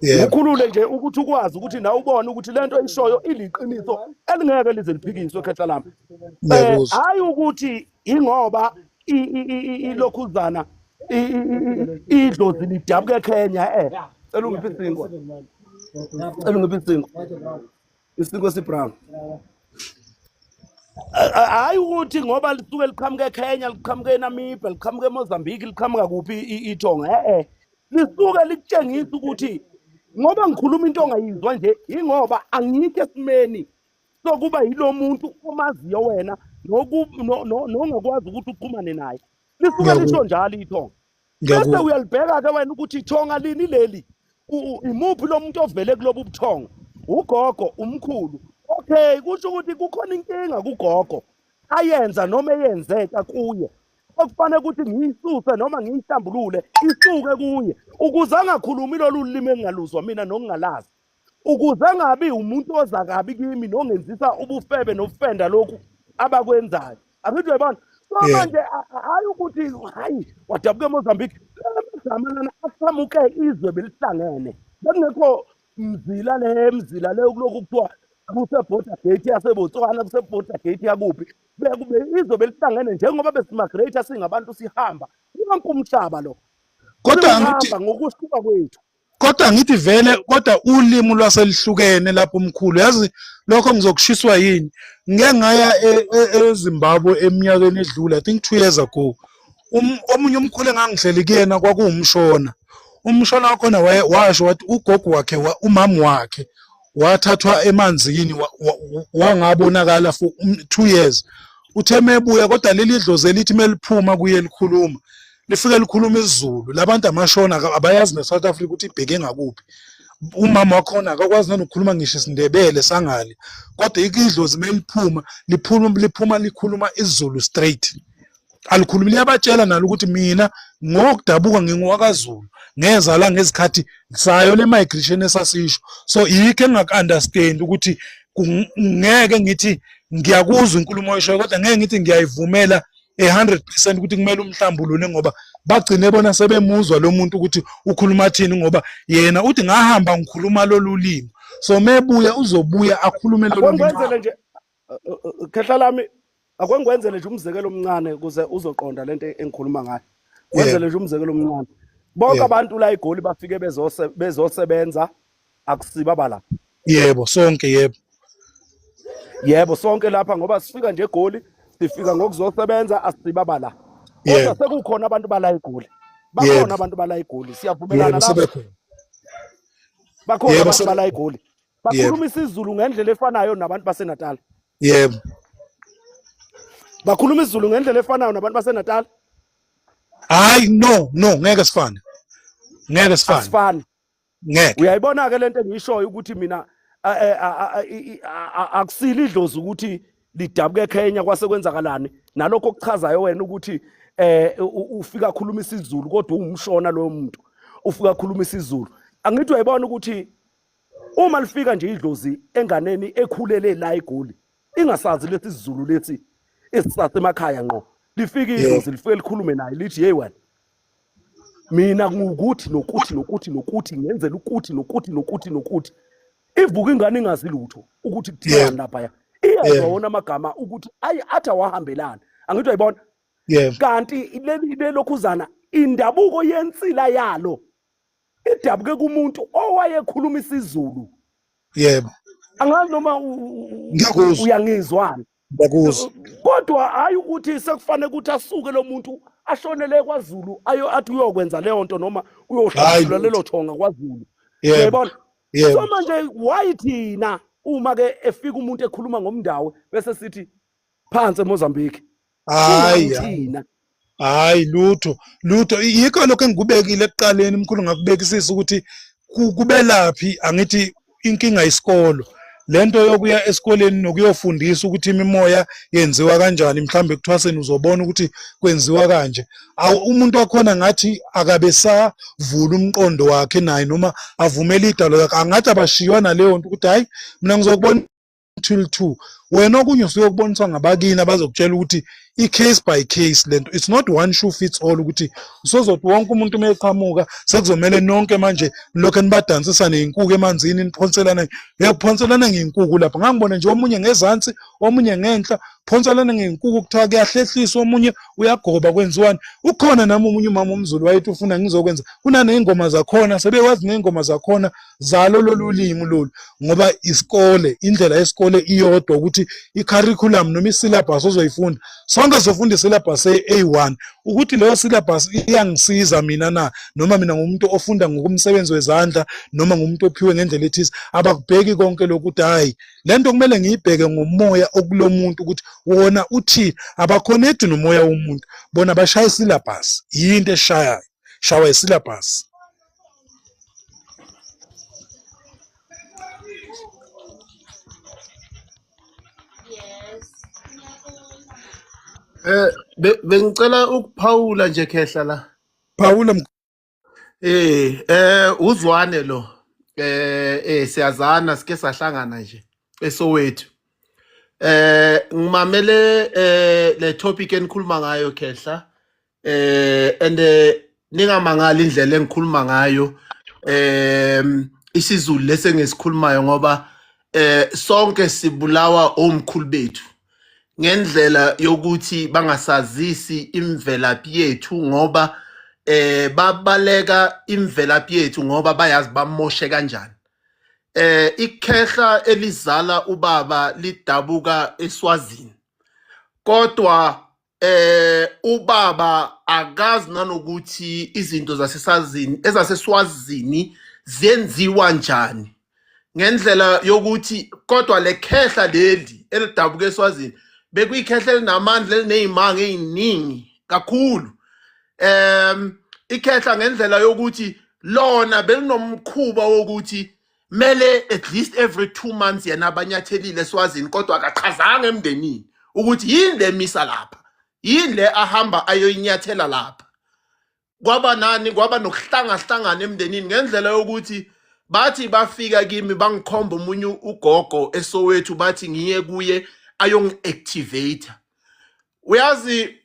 yebo ukhulule nje ukuthi ukwazi ukuthi nawe ubone ukuthi lento eyishoyo iliqiniso elingeke lize liphikiswe khetha lami ngiyakuzwa hayi ukuthi ingoba ilokhuzana idlozi lidabuke Kenya cela ungiphi isinkwa cela ungiphi isinkwa esibrown hayi ukuthi ngoba lisuke liqhamuke eKenya liqhamuke eNamibia liqhamuke eMozambique liqhamuka kuphi ithonga lisuke likutshengisa ukuthi ngoba ngikhuluma into ongayizwa nje ingoba angikho esimeni sokuba yilo muntu omaziyo wena nongakwazi ukuthi uxhumane naye lisuke lisho njalo ithonga bese uyalibheka ke wena ukuthi ithonga lini leli imuphi lo muntu ovele kulobu buthongo ugogo umkhulu okay kusho ukuthi kukhona inkinga kugogo ayenza noma eyenzeka kuye okufanele ukuthi ngiyisuse noma ngiyihlambulule isuke kuye ukuze angakhulumi lolu limi engingaluzwa mina nokungalazi ukuze angabi umuntu oza kabi kimi nongenzisa ubufebe nofenda lokhu abakwenzayo angithi uyabona so manje hayi ukuthi hayi wadabuke eMozambique amagama aqhamuke izwe belihlangene bekungekho mzila le kulokhu kuthiwa kuseborder gate yasebotswana kuseborder gate yakuphi bekube izobe lihlangene njengoba besimagrate singabantu sihamba wonke umhlaba lo kodwa ngithi sihamba ngokuhluka kwethu. kodwa ngithi vele kodwa ulimi lwaselihlukene lapho omkhulu yazi lokho ngizokushiswa yini ngeke ngaya eZimbabwe eminyakeni edlule I think 2 years ago omunye umkhulu engangihleli kuyena kwakuwumshona umshona wakhona washo wathi ugogo wakhe umama wakhe wathathwa emanzini wangabonakala for 2 years uthe mebuya kodwa leli dlozi elithi meliphuma kuye likhuluma lifike likhuluma isiZulu labantu amashona abayazi neSouth Africa ukuthi ibheke ngakuphi umama wakhona akakwazi nanokukhuluma ngisho isindebele sangale kodwa idlozi meliphuma liphuma likhuluma isiZulu straight alikhulumi liyabatshela nalo ukuthi mina ngokudabuka ngingowakaZulu ngeza la ngezikhathi sayo le migration esasisho so yikho engakunderstand ukuthi ngeke ngithi ngiyakuzwa inkulumo oyishoyo kodwa ngeke ngithi ngiyayivumela 100% ukuthi kumele umhlambulule ngoba bagcine bona sebemuzwa lo muntu ukuthi ukhuluma thini ngoba yena uthi ngahamba ngikhuluma lolulimi so mebuya uzobuya akhulume lolulimi akwenzele nje khehla lami akwengwenzele nje umzekelo omncane ukuze uzoqonda lento engikhuluma ngayo wenzele nje umzekelo omncane bonke abantu la eGoli bafike bezosebenza akusiba bala yebo sonke yebo sonke lapha ngoba sifika nje eGoli sifika ngokuzosebenza asibaba la kodwa sekukhona abantu bala eGoli bakhona abantu bala eGoli siyavumelana lapho bakhona abantu bala eGoli bakhuluma isiZulu ngendlela efanayo nabantu baseNatal yebo bakhuluma isiZulu ngendlela efanayo nabantu baseNatal hayi no ngeke sifane ngeke uyayibona ke lento engiyishoyo ukuthi mina akusile idlozi ukuthi lidabuke Kenya kwase kwenzakalani nalokho okuchazayo wena ukuthi ufika khuluma isiZulu kodwa ungumshona lo muntu ufika khuluma isiZulu angithi uyayibona ukuthi uma lifika nje idlozi enganeni ekhulele la eGoli ingasazi lesi isiZulu lethi esisasemakhaya ngqo lifika idlozi lifike likhulume naye lithi hey wena mina ngukuthi nokuthi ngenzela ukuthi ivuka ingane ingazi lutho ukuthi kuthini lapha ya iyazona amagama ukuthi athi awahambelana angithi uyayibona kanti leli lokhuzana indabuko yensila yalo idabuke kumuntu owayekhuluma isiZulu yebo angazi noma uyangizwana ngiyakuzwa kodwa hayi ukuthi sekufanele ukuthi asuke lo muntu ashonele kwaZulu athi uyokwenza leyo nto noma uyohlala lelo thonga kwaZulu uyayibona so manje why thina uma ke efika umuntu ekhuluma ngomndawo bese sithi phansi eMozambique hayi lutho yikho lokho engikubekile ekuqaleni mkhulu ngakubekisisa ukuthi kubelaphi angithi inkinga isikolo lento yokuya esikoleni nokuyofundisa ukuthi imimoya yenziwa kanjani mhlambe kuthwaseni uzobona ukuthi kwenziwa kanje umuntu wakhona ngathi akabe savula umqondo wakhe naye noma avumela idalo yakhe angathi abashiywa naleyo nto ukuthi hayi mina ngizokubona till 2 wena okunye usuyokubonisa ngabakini abazokutshela ukuthi i-case by case lento it's not one shoe fits all ukuthi usozothi wonke umuntu meqhamuka sekuzomela nonke manje lokho enibadansisa neinkuku emanzini niphonselana yaphonselana ngeinkuku lapha ngangibona nje omunye ngezansi omunye ngenhla phonselana ngeinkuku kuthiwa kuyahlehliswa omunye uyagoba kwenziwani ukhona nami omunye umama umZulu wayethi ufuna ngizokwenza kunanezingoma zakhona sebekwazi nezingoma zakhona zalo lolulimi lolu ngoba isikole indlela yesikole iyodwa ukuthi i-curriculum noma i-syllabus ozoyifunda sonke sofunda i-syllabus A1 ukuthi leyo syllabus iyangisiza mina na noma mina ngumuntu ofunda ngokumsebenzi wezandla noma ngumuntu ophiwe ngendlela ethize abakubheki konke lokuthi hayi lento kumele ngiyibheke ngomoya okulomuntu ukuthi wona uthi abaconnect nomoya womuntu bona bashaya i-syllabus yinto eshayayo shawa i-syllabus Bengicela ukuphawula nje khehla la. Phawula Uzwane lo. Siyazana sike sahlangana nje eSoweto. Ngimamele le topic enikhuluma ngayo khehla. And ningamangali indlela engikhuluma ngayo. IsiZulu lese ngesikhulumayo ngoba sonke sibulawa omkhulu bethu ngendlela yokuthi bangasazisi imvelaphi yethu ngoba babaleka imvelaphi yethu ngoba bayazi bamoshe kanjani. Ikhehla elizala ubaba lidabuka eSwazini. Kodwa ubaba akazi nanokuthi izinto ezaseswazini zenziwa njani. Ngendlela yokuthi kodwa lekhehla leli elidabuka eSwazini bekuyikhehla elinamandla elinezimanga eziningi kakhulu. Ikhehla ngendlela yokuthi lona belinomkhuba wokuthi mele at least every 2 months yena abanyathelile eSwazini kodwa akachazanga emndenini ukuthi yini lemisa lapha, yini le ahamba ayoyinyathela lapha. Kwaba nokuhlangana emndenini ngendlela yokuthi bathi bafika kimi bangikhomba umunye ugogo eSoweto bathi ngiye kuye ayongi-activate. Uyazi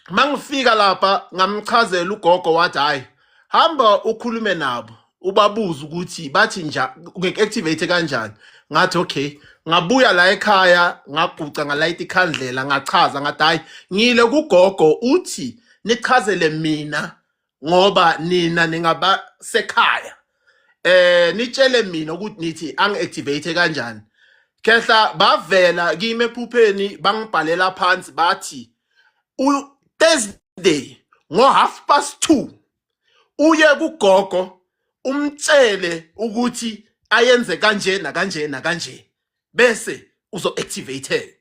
mangifika lapha ngamchazela ugogo wathi hayi hamba ukhulume nabo ubabuza ukuthi bathi nja uke-activate kanjani. Ngathi okay, ngabuya la ekhaya ngaguca ngalayita ikhandlela ngachaza ngathi hayi ngile kugogo uthi nichazele mina ngoba nina ningaba sekhaya nitshele mina ukuthi nithi angi-activate kanjani. Khehla bavela kimi ephupheni bangibhalela phansi bathi Thursday ngo2:30 uye kugogo umtshele ukuthi ayenze kanje nakanje nakanje bese uzo-activate.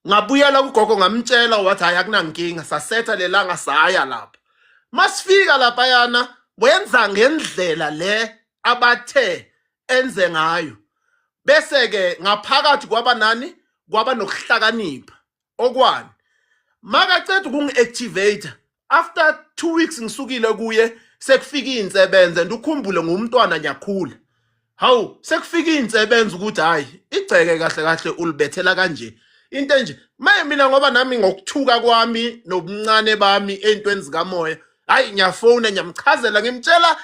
Ngabuyela kugogo ngamtshela wathi hayi akunankinga sasetha lelanga saya lapha. Masifika lapha yana wenza ngendlela le abathe enze ngayo. Bese ke ngaphakathi kwaba nokuhlakanipha okwani. Makaceda ukungi-activate after 2 weeks ngisukile kuye sekufika insebenze ndukhumbule ngumntwana nyakhula. Hawu sekufika insebenze ukuthi hayi igceke kahle kahle ulibethela kanje. Into nje mina ngoba nami ngokuthuka kwami nobuncane bami entweni zikamoya hayi ngiyafona ngiyamchazela ngimtshela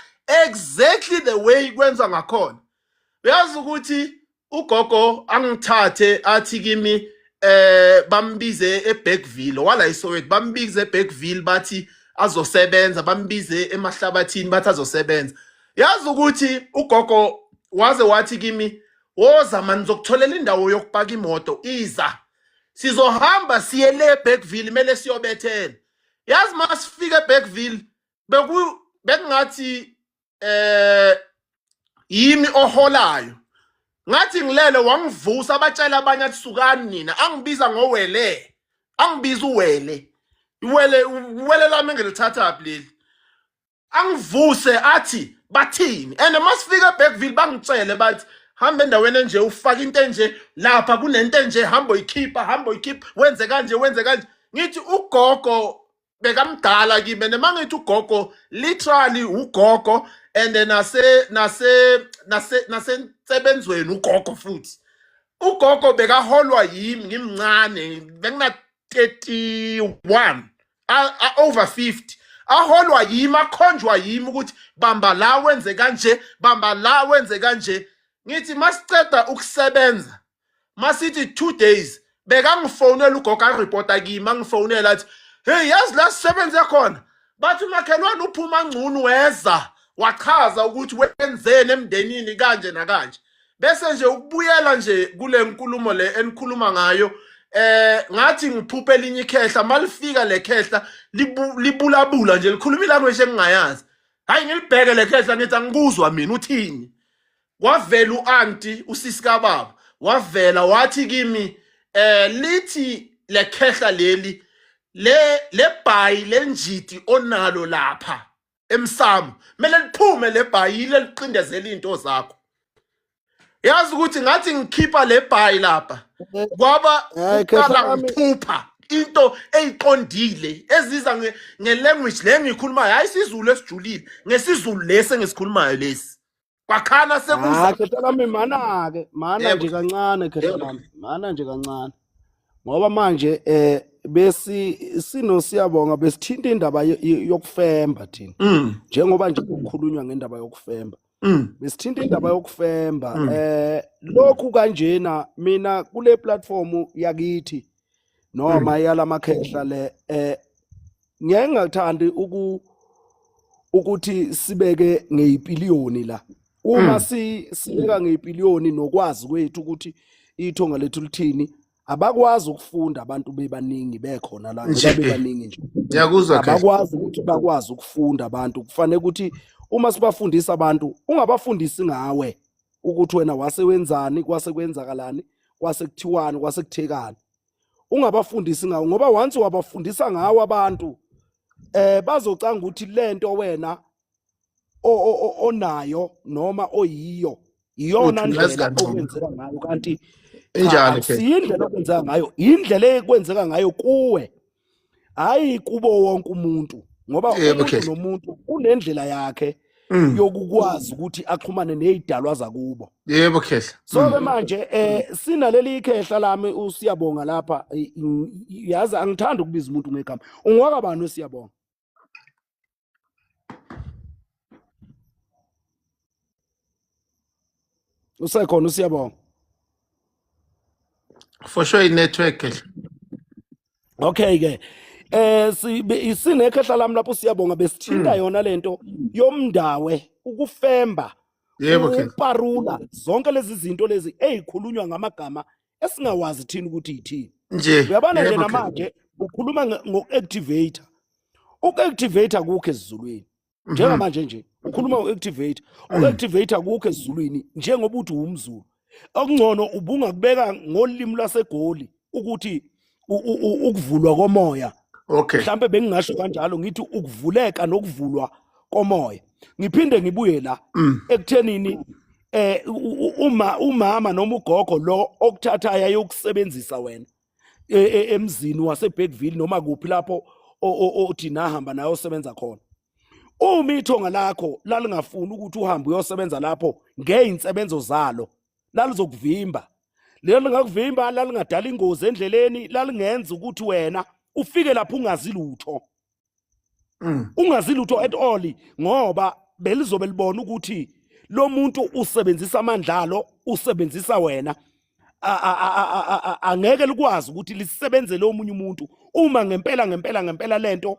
exactly the way kwenza ngakhona. Uyazi ukuthi ugogo angithathe athi kimi bambize eBergville wala iSoweto bambize eBergville bathi azosebenza bambize emahlabathini bathi azosebenza. Yazi ukuthi ugogo wathi kimi woza manje ngizokutholela indawo yokupaka imoto iza sizohamba siye le eBergville mele siyobethela. Yazi masifika eBergville bekungathi yimi oholayo. Ngathi ngilele wangivusa abatshela abanye athi sukani nina angibiza ngowele angibiza uwele lami engilithatha leli angivuse athi bathini and masifika eBergville bangitshele bathi hamba endaweni enje ufaka into enje lapha kunento enje hamba uyikhipha wenze kanje ngithi ugogo bekamdala kimi nemangithi ugogo literally ugogo and nasensebenzweni ugogo futhi ugogo bekaholwa yimi ngimncane bekuna 31 over 50 aholwa yimi akhonjwa yimi ukuthi bamba la wenze kanje ngithi masiceda ukusebenza masithi 2 days bekangifonela ugogo areporta kimi angifonela athi hey yazi la sisebenze khona bathi makhelwane uphuma ngcunu weza wachaza ukuthi wenzeni emndenini kanje nakanje bese nje ukubuyela nje kule nkulumo le enikhuluma ngayo ngathi ngiphuphe elinye ikhehla malifika lekhehla libulabula nje likhuluma ilanguage engingayazi hayi ngilibheke lekhehla ngithi angikuzwa mina uthini. Wavela uanti usisi kababa wavela wathi kimi lithi lekhehla leli le bhayi lenjiti onalo lapha emsamo mele liphume le bhayi leliqindezela into zakho. Yazi ukuthi ngathi ngikhipha le bhayi lapha kwaba uqala ngiphupha into eyiqondile eziza ngelanguage le ngikhulumayo hayi isiZulu esijulile ngesizulu lesi engisikhulumayo lesi kwakhana sekuza khehla lami mana nje kancane khehla lami mana nje kancane ngoba manje siyabonga besithinta indaba yokufemba thina njengoba nje kukhulunywa ngendaba yokufemba besithinta indaba yokufemba lokhu kanjena mina kule platform yakithi noma yalamakhehla le ngeke ngathandi ukuthi sibeke ngeyipiliyoni la uma sibeka ngeyipiliyoni nokwazi kwethu ukuthi ithonga lethu lithini abakwazi ukufunda abantu bebaningi bekhona la ngoba bebaningi nje ngiyakuzwa Khehla abakwazi ukuthi bakwazi ukufunda abantu kufanele ukuthi uma sibafundisa abantu ungabafundisi ngawe ukuthi wena wasewenzani kwasekwenzakalani kwasekuthiwani kwasekuthekani ungabafundisi ngawo ngoba once wabafundisa ngawo abantu bazocanga ukuthi lento wena onayo noma oyiyo iyona ndlela okwenzeka ngayo kanti injalo siyindlela okwenzeka ngayo indlela ekwenzeka ngayo kuwe hayi kubo wonke umuntu ngoba umuntu nomuntu unendlela yakhe yokukwazi ukuthi axhumane nezidalwa zakubo. Yebo Khehla. So manje sinaleli ikhehla lami usiyabonga lapha yazi angithanda ukubiza umuntu ngegama. Ungwaka bani usiyabonga? Usekhona usiyabonga? For sure network Khehla. Okay ke. Sinekhehla lami lapho siyabonga besithinta yona lento yomndawe ukufemba uparula zonke lezi zinto lezi ezikhulunywa ngamagama esingawazi thina ukuthi yithini nje uyabona nje namanje ukhuluma ngoactivator ukactivator kukho esizulwini njengamanje nje ukhuluma ngoactivator uactivator kukho esizulwini njengoba uthi umZulu okungcono ubungakubeka ngolimi lwaseGoli ukuthi ukuvulwa komoya. Okay. Mhlambe bengingasho kanjalo ngithi ukuvuleka nokuvulwa komoya. Ngiphinde ngibuye la ekuthenini umama noma ugogo lo okuthatha yayokusebenzisa wena emzini waseBergville noma kuphi lapho othi nahamba nayo osebenza khona. Uma ithonga lakho lalingafuni ukuthi uhambe uyosebenza lapho ngeinsebenzo zalo lalizokuvimba. Lelo ngakuvimba lalingadala ingozi endleleni lalingenza ukuthi wena ufike lapho ungazi lutho. Ungazi lutho at all ngoba belizobe libona ukuthi lo muntu usebenzisa amandlalo usebenzisa wena angeke likwazi ukuthi lisebenzele omunye umuntu uma ngempela lento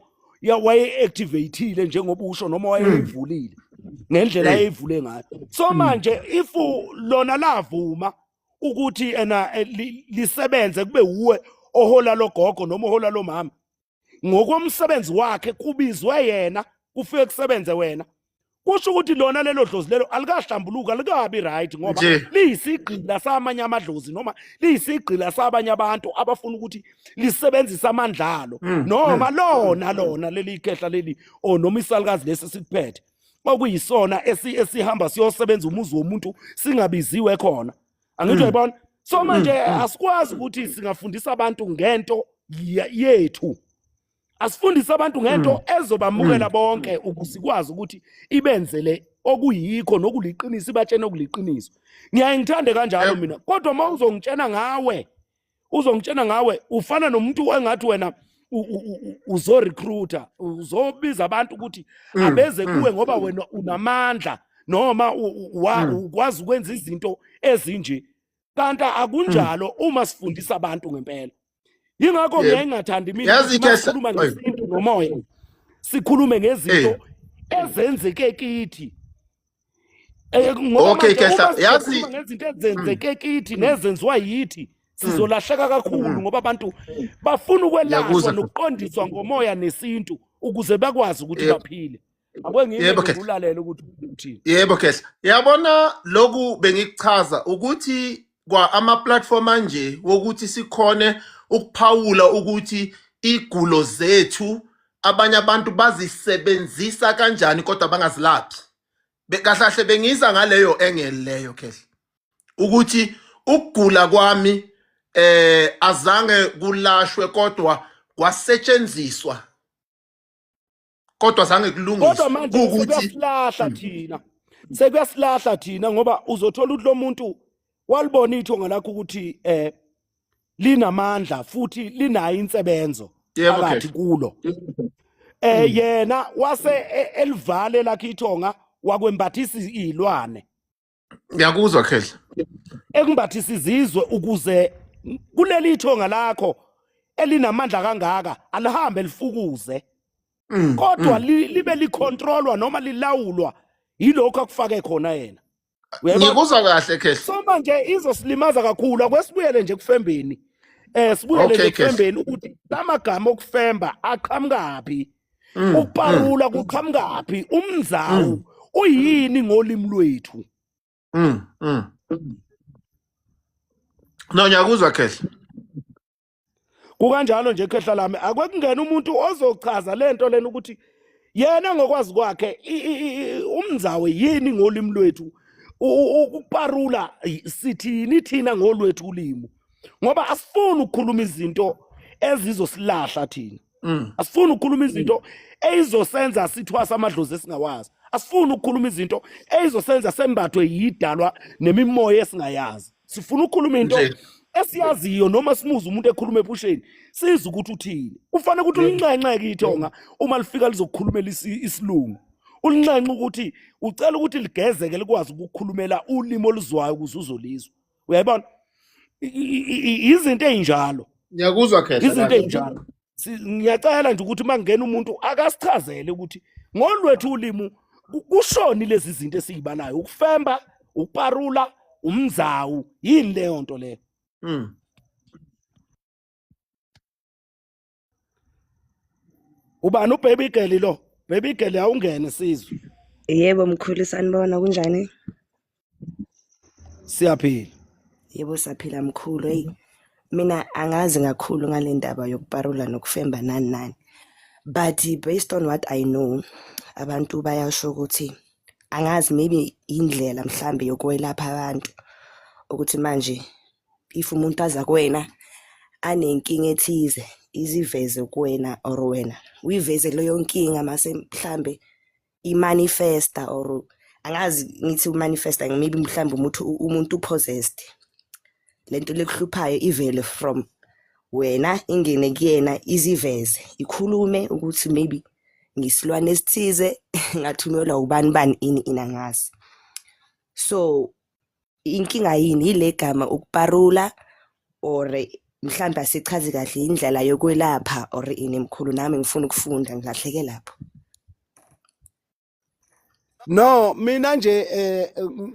waye activateile njengoba usho noma wayeyivulile ngendlela ayivule ngayo. So manje if lona lavuma ukuthi lisebenze kube uwe ohola logogo noma ohola lo mama ngokomsebenzi wakhe kubizwe yena kufike kusebenze wena kusho ukuthi lona lelo dlozi lelo alikahlambuluka likabi right ngoba liyisigqila samanye amadlozi noma liyisigqila sabanye abantu abafuna ukuthi lisebenzise amandlalo noma lona leli ikhehla leli noma isalukazi lesi sikuphethe okuyisona esihamba siyosebenza umuzi womuntu singabiziwe khona angithi uyabona. So manje asikwazi ukuthi singafundisa abantu ngento yethu asifundise abantu ngento ezobamukela bonke ukusikwazi ukuthi ibenzele okuyikho nokuliqiniso ibatshene okuliqiniso. Ngiyangithande kanjalo mina kodwa uma uzongitshena ngawe ufana nomuntu engathi wena uzo recruiter uzobiza abantu ukuthi abeze kuwe ngoba wena unamandla noma ukwazi ukwenza izinto ezinje kanti akunjalo uma sifundisa abantu ngempela. Yingakho ngingathandi mina ukukhuluma ngezinto nomoya sikhulume ngezinto ezenzeke kithi ngoba yazi ngezinto ezenzeke kithi nezenziwa yithi sizolahleka kakhulu ngoba abantu bafuna ukwelashwa nokuqondiswa ngomoya nesintu ukuze bakwazi ukuthi baphile. Ngikulalela ukuthi uthini. Yebo Khehla. Yabona lokhu bengikuchaza ukuthi kwa ama platform manje wokuthi sikhone ukuphawula ukuthi igulo zethu abanye abantu bazisebenzisa kanjani kodwa bangazilaphi. Bekahlahle bengiza ngaleyo engeleyo Khehla. Ukuthi ukugula kwami azange kulashwe kodwa kwasetshenziswa kodwa zange kulungiswe ukuthi sekuyasilahla thina ngoba uzothola ukuthi lo muntu walibona ithonga lakho ukuthi linamandla futhi linayo insebenzo phakathi kulo yena wase elivale lakhe ithonga wakwembathisa izilwane Ngiyakuzwa Khehla. ekumbathisa izizwe ukuze kuleli ithonga lakho elinamandla kangaka alihambe lifukuze kodwa libe licontrolwa noma lilawulwa yilokho akufake khona yena. Uyabona? Ngikuzwa kahle Khehla. So manje izosilimaza kakhulu akwesibuyele nje kufembeni. Sibuyele Okay, nje kufembeni ukuthi lamagama okufemba aqhamukaphi. Ukuparula kuqhamukaphi? Umzawu uyini ngolimi lwethu? No, ngiyakuzwa Khehla. Kukanjalo nje Khehla lami akwekungena umuntu ozochaza lento lena ukuthi yena ngokwazi kwakhe umzawe yini ngolimi lwethu. Ukuparula sithini thina ngolwethu ulimi ngoba asifuni ukukhuluma izinto ezizosilahla thina. Asifuni ukukhuluma izinto ezizosenza sithwasa amadlozi esingawazi. Asifuni ukukhuluma izinto ezizosenza sembathwe yidalwa nemimoya esingayazi. Sifuna ukukhuluma into esiyaziyo noma simuza umuntu ekhuluma ebusheni siza ukuthi uthini. Ufanele ukuthi ulinxenxe ithonga uma lifika lizokukhulumela isilungu. Ulinxenxe ukuthi ucela ukuthi ligezeke likwazi ukukhulumela ulimi oluzwayo ukuze uzolizwa. Uyayibona? Izinto ezinjalo. Ngiyakuzwa Khehla. Izinto ezinjalo. Ngiyacela nje ukuthi mangena umuntu akasichazele ukuthi ngolwethu ulimi kushoni lezi zinto esizibanayo ukufemba, ukuparula, umzawu yini leyo nto leyo. Ubani ubaby girl lo? Baby girl awungene sizwe. Yebo mkhulu sanibona kunjani? Siyaphila. Yebo saphila mkhulu. Hey mina angazi ngakhulu ngale ndaba yokuparula nokufemba nani. But based on what I know abantu bayasho ukuthi angazi maybe indlela mhlambe yokwelapha abantu ukuthi manje if umuntu aza kuwena anenkinga ethize iziveze kuwena or wena uyiveze leyo nkinga mase mhlambe imanifesta or angazi ngithi umanifesta maybe mhlambe umuntu possessed lento lekuhluphayo ivele from wena ingene kuyena iziveze ikhulume ukuthi maybe ngisilwane esithize ngathunyelwa ubani ini inangazi. So inkinga yini ile gama ukuparula or mhlawumbe asichazi kahle indlela yokwelapha or ini mkhulu nami ngifuna ukufunda ngilahleke lapho. No mina nje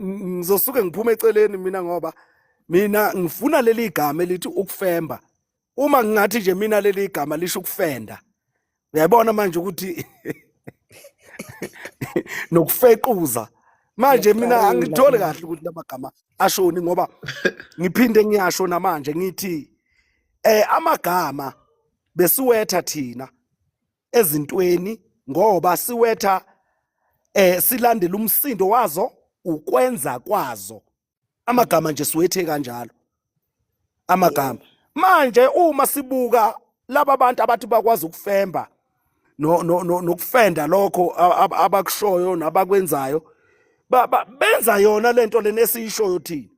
ngizosuke ngiphuma eceleni mina ngoba mina ngifuna leli igama elithi ukufemba. Uma ngingathi nje mina leli igama lisho ukufenda. Uyayibona manje ukuthi nokufequza. Manje mina angitholi kahle ukuthi lamagama ashoni ngoba ngiphinde ngiyasho namanje ngithi amagama besiwetha thina ezintweni ngoba siwetha silandela umsindo wazo ukwenza kwazo. Amagama nje siwethe kanjalo. Amagama. Manje uma sibuka laba bantu abathi bakwazi ukufemba nokufenda lokho abakushoyo nabakwenzayo benza yona lento lena esiyishoyo thina.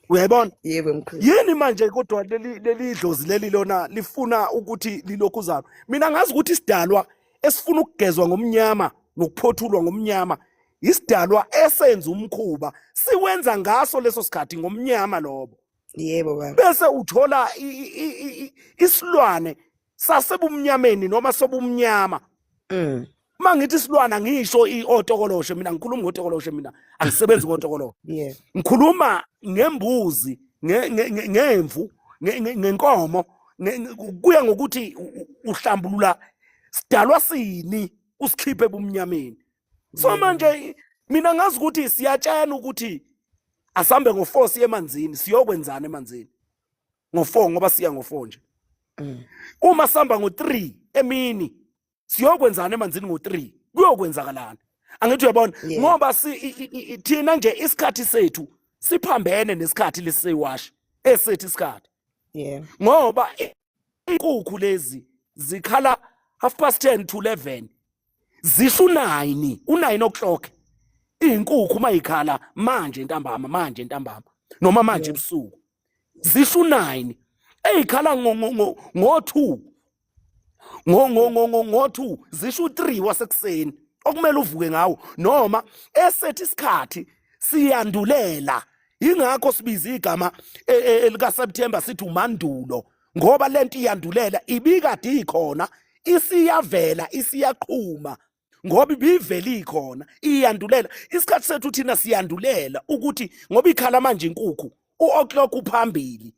Uyayibona? Yebo mkhulu. Yini manje kodwa leli idlozi leli lona lifuna ukuthi lilokhu zalo. Mina ngazi ukuthi isidalwa esifuna ukugezwa ngomnyama nokuphothulwa ngomnyama isidalwa esenza umkhuba siwenza ngaso leso sikhathi ngomnyama lobo. Yebo baba. Bese uthola isilwane sasebumnyameni noma sobumnyama. Mangithi isilwana ngisho otokoloshe mina ngikhuluma ngotokoloshe mina angisebenzi ngotokoloshe. Yeah. Ngikhuluma ngembuzi, ngemvu, ngenkomo, kuya ngokuthi uhlambulula sidalwa sini usikhiphe ebumnyameni. So manje mina ngazi ukuthi siyatshana ukuthi asambe ngo4 siye emanzini siyokwenzana emanzini. Ngo4 ngoba siya ngo4 nje. Uma samba ngo3 emini siyokwenzana emanzini ngo3 kuyokwenzakalana. Angithi uyabona ngoba thina nje isikhathi sethu siphambene nesikhathi lesiwash esethi isikhathi. Yeah. Ngoba inkukhu lezi zikhala 10:30 to 11 zisho 9 u9 o'clock. Inkukhu mayikhala manje ntambama noma manje ebusuku zisho 9 eyikhala ngo2 ngo2 zisho 3 wasekuseni okumele uvuke ngawo noma esethi isikhathi siyandulela. Ingakho sibiza igama elika September sithi umandulo, ngoba lento iyandulela ibikade ikhona, isiyavela isiyaqhuma ngoba ibivele ikhona iyandulela. Isikhathi sethu thina siyandulela ukuthi ngoba ikhala manje inkukhu u-o'clock uphambili.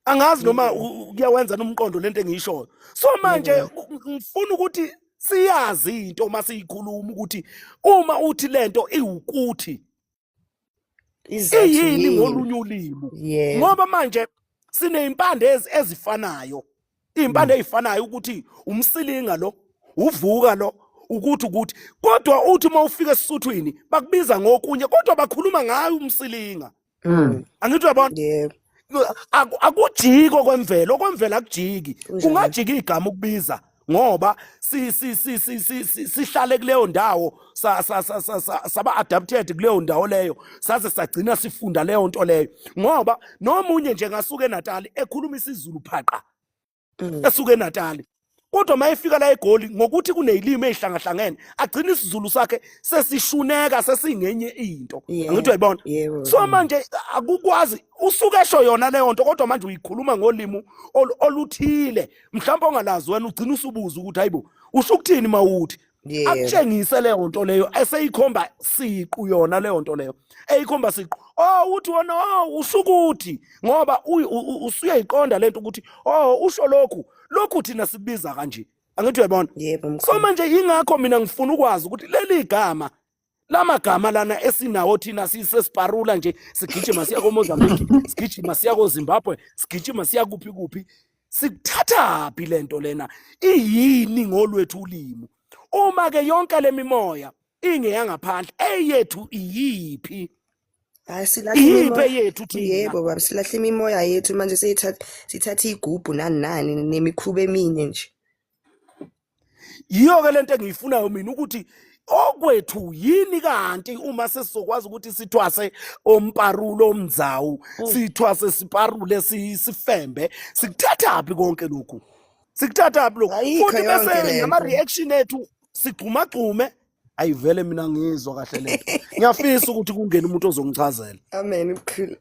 Angazi noma kuyawenza nomqondo lento engiyishoyo. So manje ngifuna ukuthi siyazi into uma siyikhuluma ukuthi uma uthi lento iwukuthi iyini ngolunye ulimi, ngoba manje siney'mpande ezifanayo, iy'mpande ey'fanayo ukuthi umsilinga lo, uvuka lo, ukuthi kodwa uthi uma ufika eSuthwini bakubiza ngokunye kodwa bakhuluma ngayo umsilinga. Angithi uyabona? Akujiko kwemvelo, okwemvelo akujiki. Kungajika igama ukubiza ngoba sihlale kuleyo ndawo saba adapted kuleyo ndawo leyo, saze sagcina sifunda leyo nto leyo. Ngoba nomunye nje ngasuke eNatali ekhuluma isiZulu phaqa, esuke eNatali, kodwa mayefika la eGoli ngokuthi kunezilimi ezihlangahlangene agcina isiZulu sakhe sesishuneka sesingenye into. Angithi uyayibona? So manje akukwazi usuke esho yona leyo nto kodwa manje uyikhuluma ngolimi oluthile, mhlawumbe ongalazi wena ugcina usubuza ukuthi hayibo usho ukuthini mawuthi. Akutshengise leyo nto leyo eseyikhomba siqu yona leyo nto leyo eyikhomba siqu. Uthi wona usho ukuthi ngoba usuyayiqonda lento ukuthi usho lokhu thina sibiza kanje. Angithi uyabona? So manje ingakho mina ngifuna ukwazi ukuthi leli gama lamagama lana esinawo thina sisesiparula nje, sigijima siya koMozambique, sigijima siya koZimbabwe, sigijima siya kuphi sikuthathaphi lento lena iyini ngolwethu ulimi. Uma ke yonke le mimoya ingeyangaphandle eyethu iyiphi? Iyiphi yethu thina? Yebo baba, silahle imimoya yethu manje sithatha igubhu nani nemikhuba emine nje. Yiyo ke lento engiyifunayo mina ukuthi okwethu yini kanti uma sesizokwazi ukuthi sithwase omparulo omdzawu, sithwase siparule sifembe, sikuthathaphi konke lokhu? Sikuthathaphi lokhu? Futhi bese nama reaction ethu sigxumagxume. Ayivele mina ngizwa kahle lento. Ngiyafisa ukuthi kungene umuntu ozongichazela. Amen mkhulu.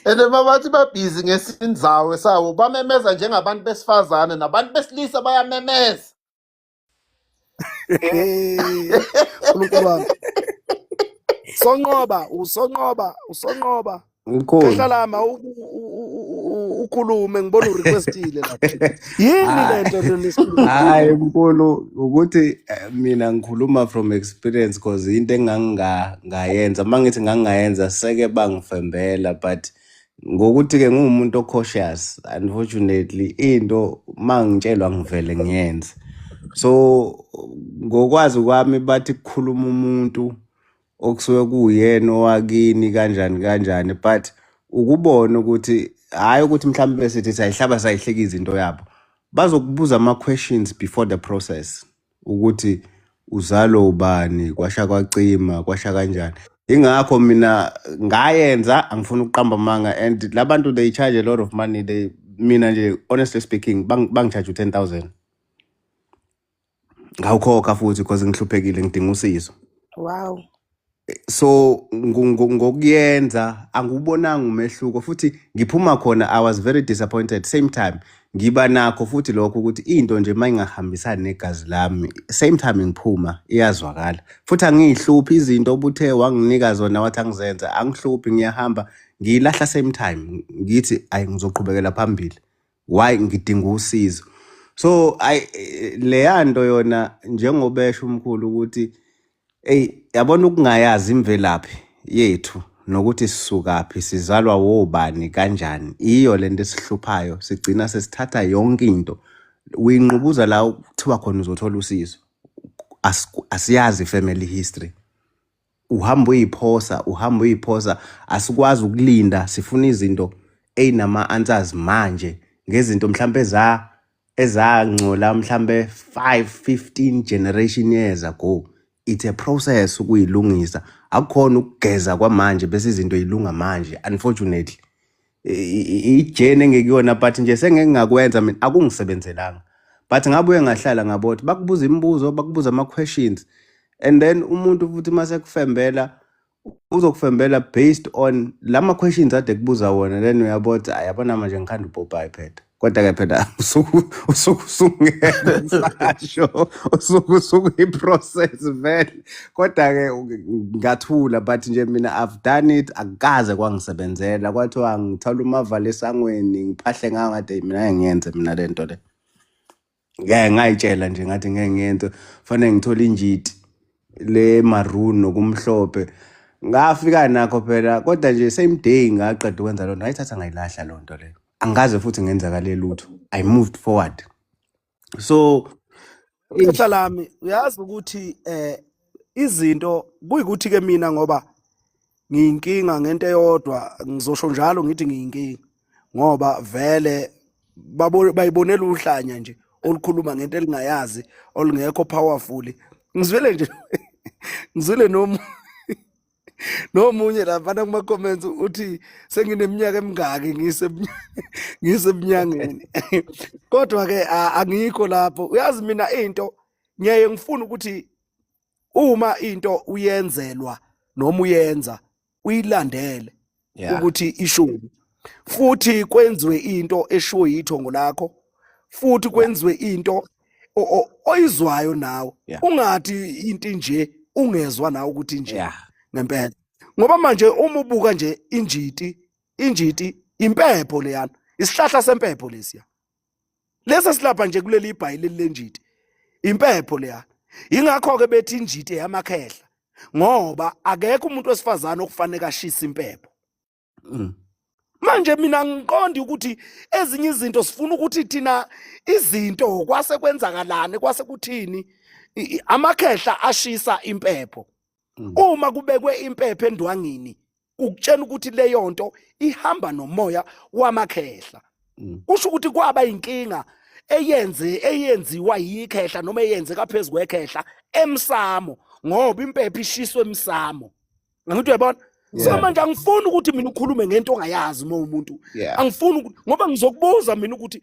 Ende babathi babhizi ngesindzawo sawo bamemeza njengabantu besifazane, nabantu besilisa bayamemeza. UNkulunkulu wami. Usonqoba. Kahlalama ukhulume, ngibona urequestile lapha. Yini lento lesikhuluma? Hayi mkhulu, ukuthi mina ngikhuluma from experience because into engangayenza mangithi ngangayenza seke bangifembela, but ngokuthi ke ngumuntu ocautious, unfortunately into mangitshelwa ngivele ngiyenze. So ngokwazi kwami bathi kukhuluma umuntu okusuke kuyena owakini kanjani, but ukubona ukuthi hayi ukuthi mhlawumbe sithi sayihlaba sayihlekiza into yabo, bazokubuza ama-questions before the process ukuthi uzalo ubani, kwasha kwacima, kwasha kanjani. Ingakho mina ngayenza, angifuna ukuqamba amanga, and labantu they charge a lot of money. Mina nje honestly speaking bangicharge 10,000 ngawukhokha futhi because ngihluphekile ngidinga usizo. Wow. So ngokuyenza angubonanga umehluko, futhi ngiphuma khona I was very disappointed. Same time ngiba nakho futhi lokho ukuthi into nje mayingahambisani negazi lami, same time ngiphuma iyazwakala, futhi angihluphi izinto obuthe wanginika zona wathi angizenza, angihluphi, ngiyahamba ngilahla same time ngithi ayi ngizoqhubekela phambili, why ngidinga usizo. So leyanto yona njengobesho umkhulu ukuthi yabona ukungayazi imvelaphi yethu nokuthi sisukaphi, sizalwa wobani kanjani, iyo lento esihluphayo, sigcina sesithatha yonke into uyinqubuza la kuthiwa khona uzothola usizo. Asiyazi family history, uhamba uyiphosa, asikwazi ukulinda, sifuna izinto eyinama-answers manje ngezinto mhlambe ezangcola mhlambe 5-15 generation years ago. It's a process ukuyilungisa, akukhona ukugeza kwamanje bese izinto yilunga manje. Unfortunately ijene ngekuyona, but nje sengengakwenza mina akungisebenzelanga, but ngabuye ngahlala ngabothi bakubuza imibuzo, bakubuza ama-questions, and then umuntu futhi mase kufembela uzokufembela based on lama questions ade kubuza wona, then uyabona ayabona manje ngikhanda uPopeye phela, kodwa ke phela usungena sasho usuku vele, kodwa ke ngathula, but nje mina I've done it, akukaze kwangisebenzela, kwathiwa ngithola umavalo esangweni ngiphahle ngangade mina ngiyenze mina lento le. Ngayitshela nje ngathi ngeke ngiyenze, fanele ngithola injiti le maroon nokumhlophe, ngafika nakho phela, kodwa nje same day ngaqeda ukwenza lonto ngayithatha ngayilahla lonto leyo, angikaze futhi ngenzakale lutho, I moved forward. So Ixesha lami uyazi ukuthi izinto kuyikuthi ke mina ngoba ngiyinkinga ngento eyodwa, ngizosho njalo ngithi ngiyinkinga ngoba vele bayibonela uhlanya nje olukhuluma ngento elingayazi olungekho powerful. Ngizwele nje ngizwele nomunye lapha kuma comments uthi sengineminyaka emingaki ngisebunyangeni. Kodwa ke angikho lapho. Uyazi mina into ngiye ngifuna ukuthi uma into uyenzelwa noma uyenza uyilandele ukuthi ishoni, futhi kwenziwe into eshiwo yithongo lakho, futhi kwenziwe into oyizwayo nawe, ungathi into nje ungezwa nawe ukuthi nje ngempela. Ngoba manje uma ubuka nje injiti impepho leyana, isihlahla sempepho lesiya, lesa silapha nje kuleli iBhayibheli lenjiti, impepho leyana. Ingakho ke bethi injiti yamakhehla, ngoba akekho umuntu wesifazane okufanele ashisa impepho. Manje mina ngiqondi ukuthi ezinye izinto sifuna ukuthi thina izinto kwase kwenzakalane, kwase kuthini amakhehla ashisa impepho. Uma kubekwe impepho endwangini ukutshela ukuthi leyo nto ihamba nomoya wamakhehla. Kusho ukuthi kwaba inkinga eyenziwa yikhehla noma eyenzeka phezulu kwekhehla emsamo, ngoba impepho ishiswe emsamo. Ngithi uyabona? So manje angifuni ukuthi mina ukhulume ngento ongayazi uma umuntu. Angifuni ngoba ngizokubuza mina ukuthi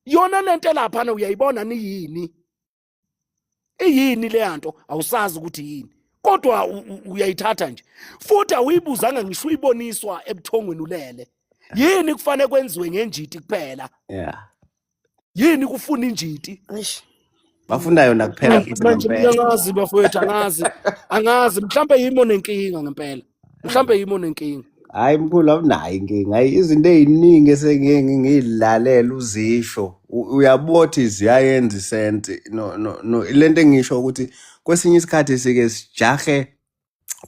yona lento lapha na uyayibona ni yini? Iyini le nto awusazi ukuthi yini. Kodwa uyayithatha nje. Futhi awuyibuzanga ngisho uyiboniswa ebuthongweni ulele. Yini kufanele kwenziwe ngenjiti kuphela? Yini kufuna injiti? bafunda yona kuphela Manje ngiyazi bafowethu, angazi mhlambe yimo nenkinga ngempela. Mhlambe yimo nenkinga. Hayi mkhulu awunayo inkinga. Hayi izinto eziningi esengeke ngiyilalela uzisho. Uyabothi ziyayenza isense. No lento engisho ukuthi kwesinye isikhathi sike sijahe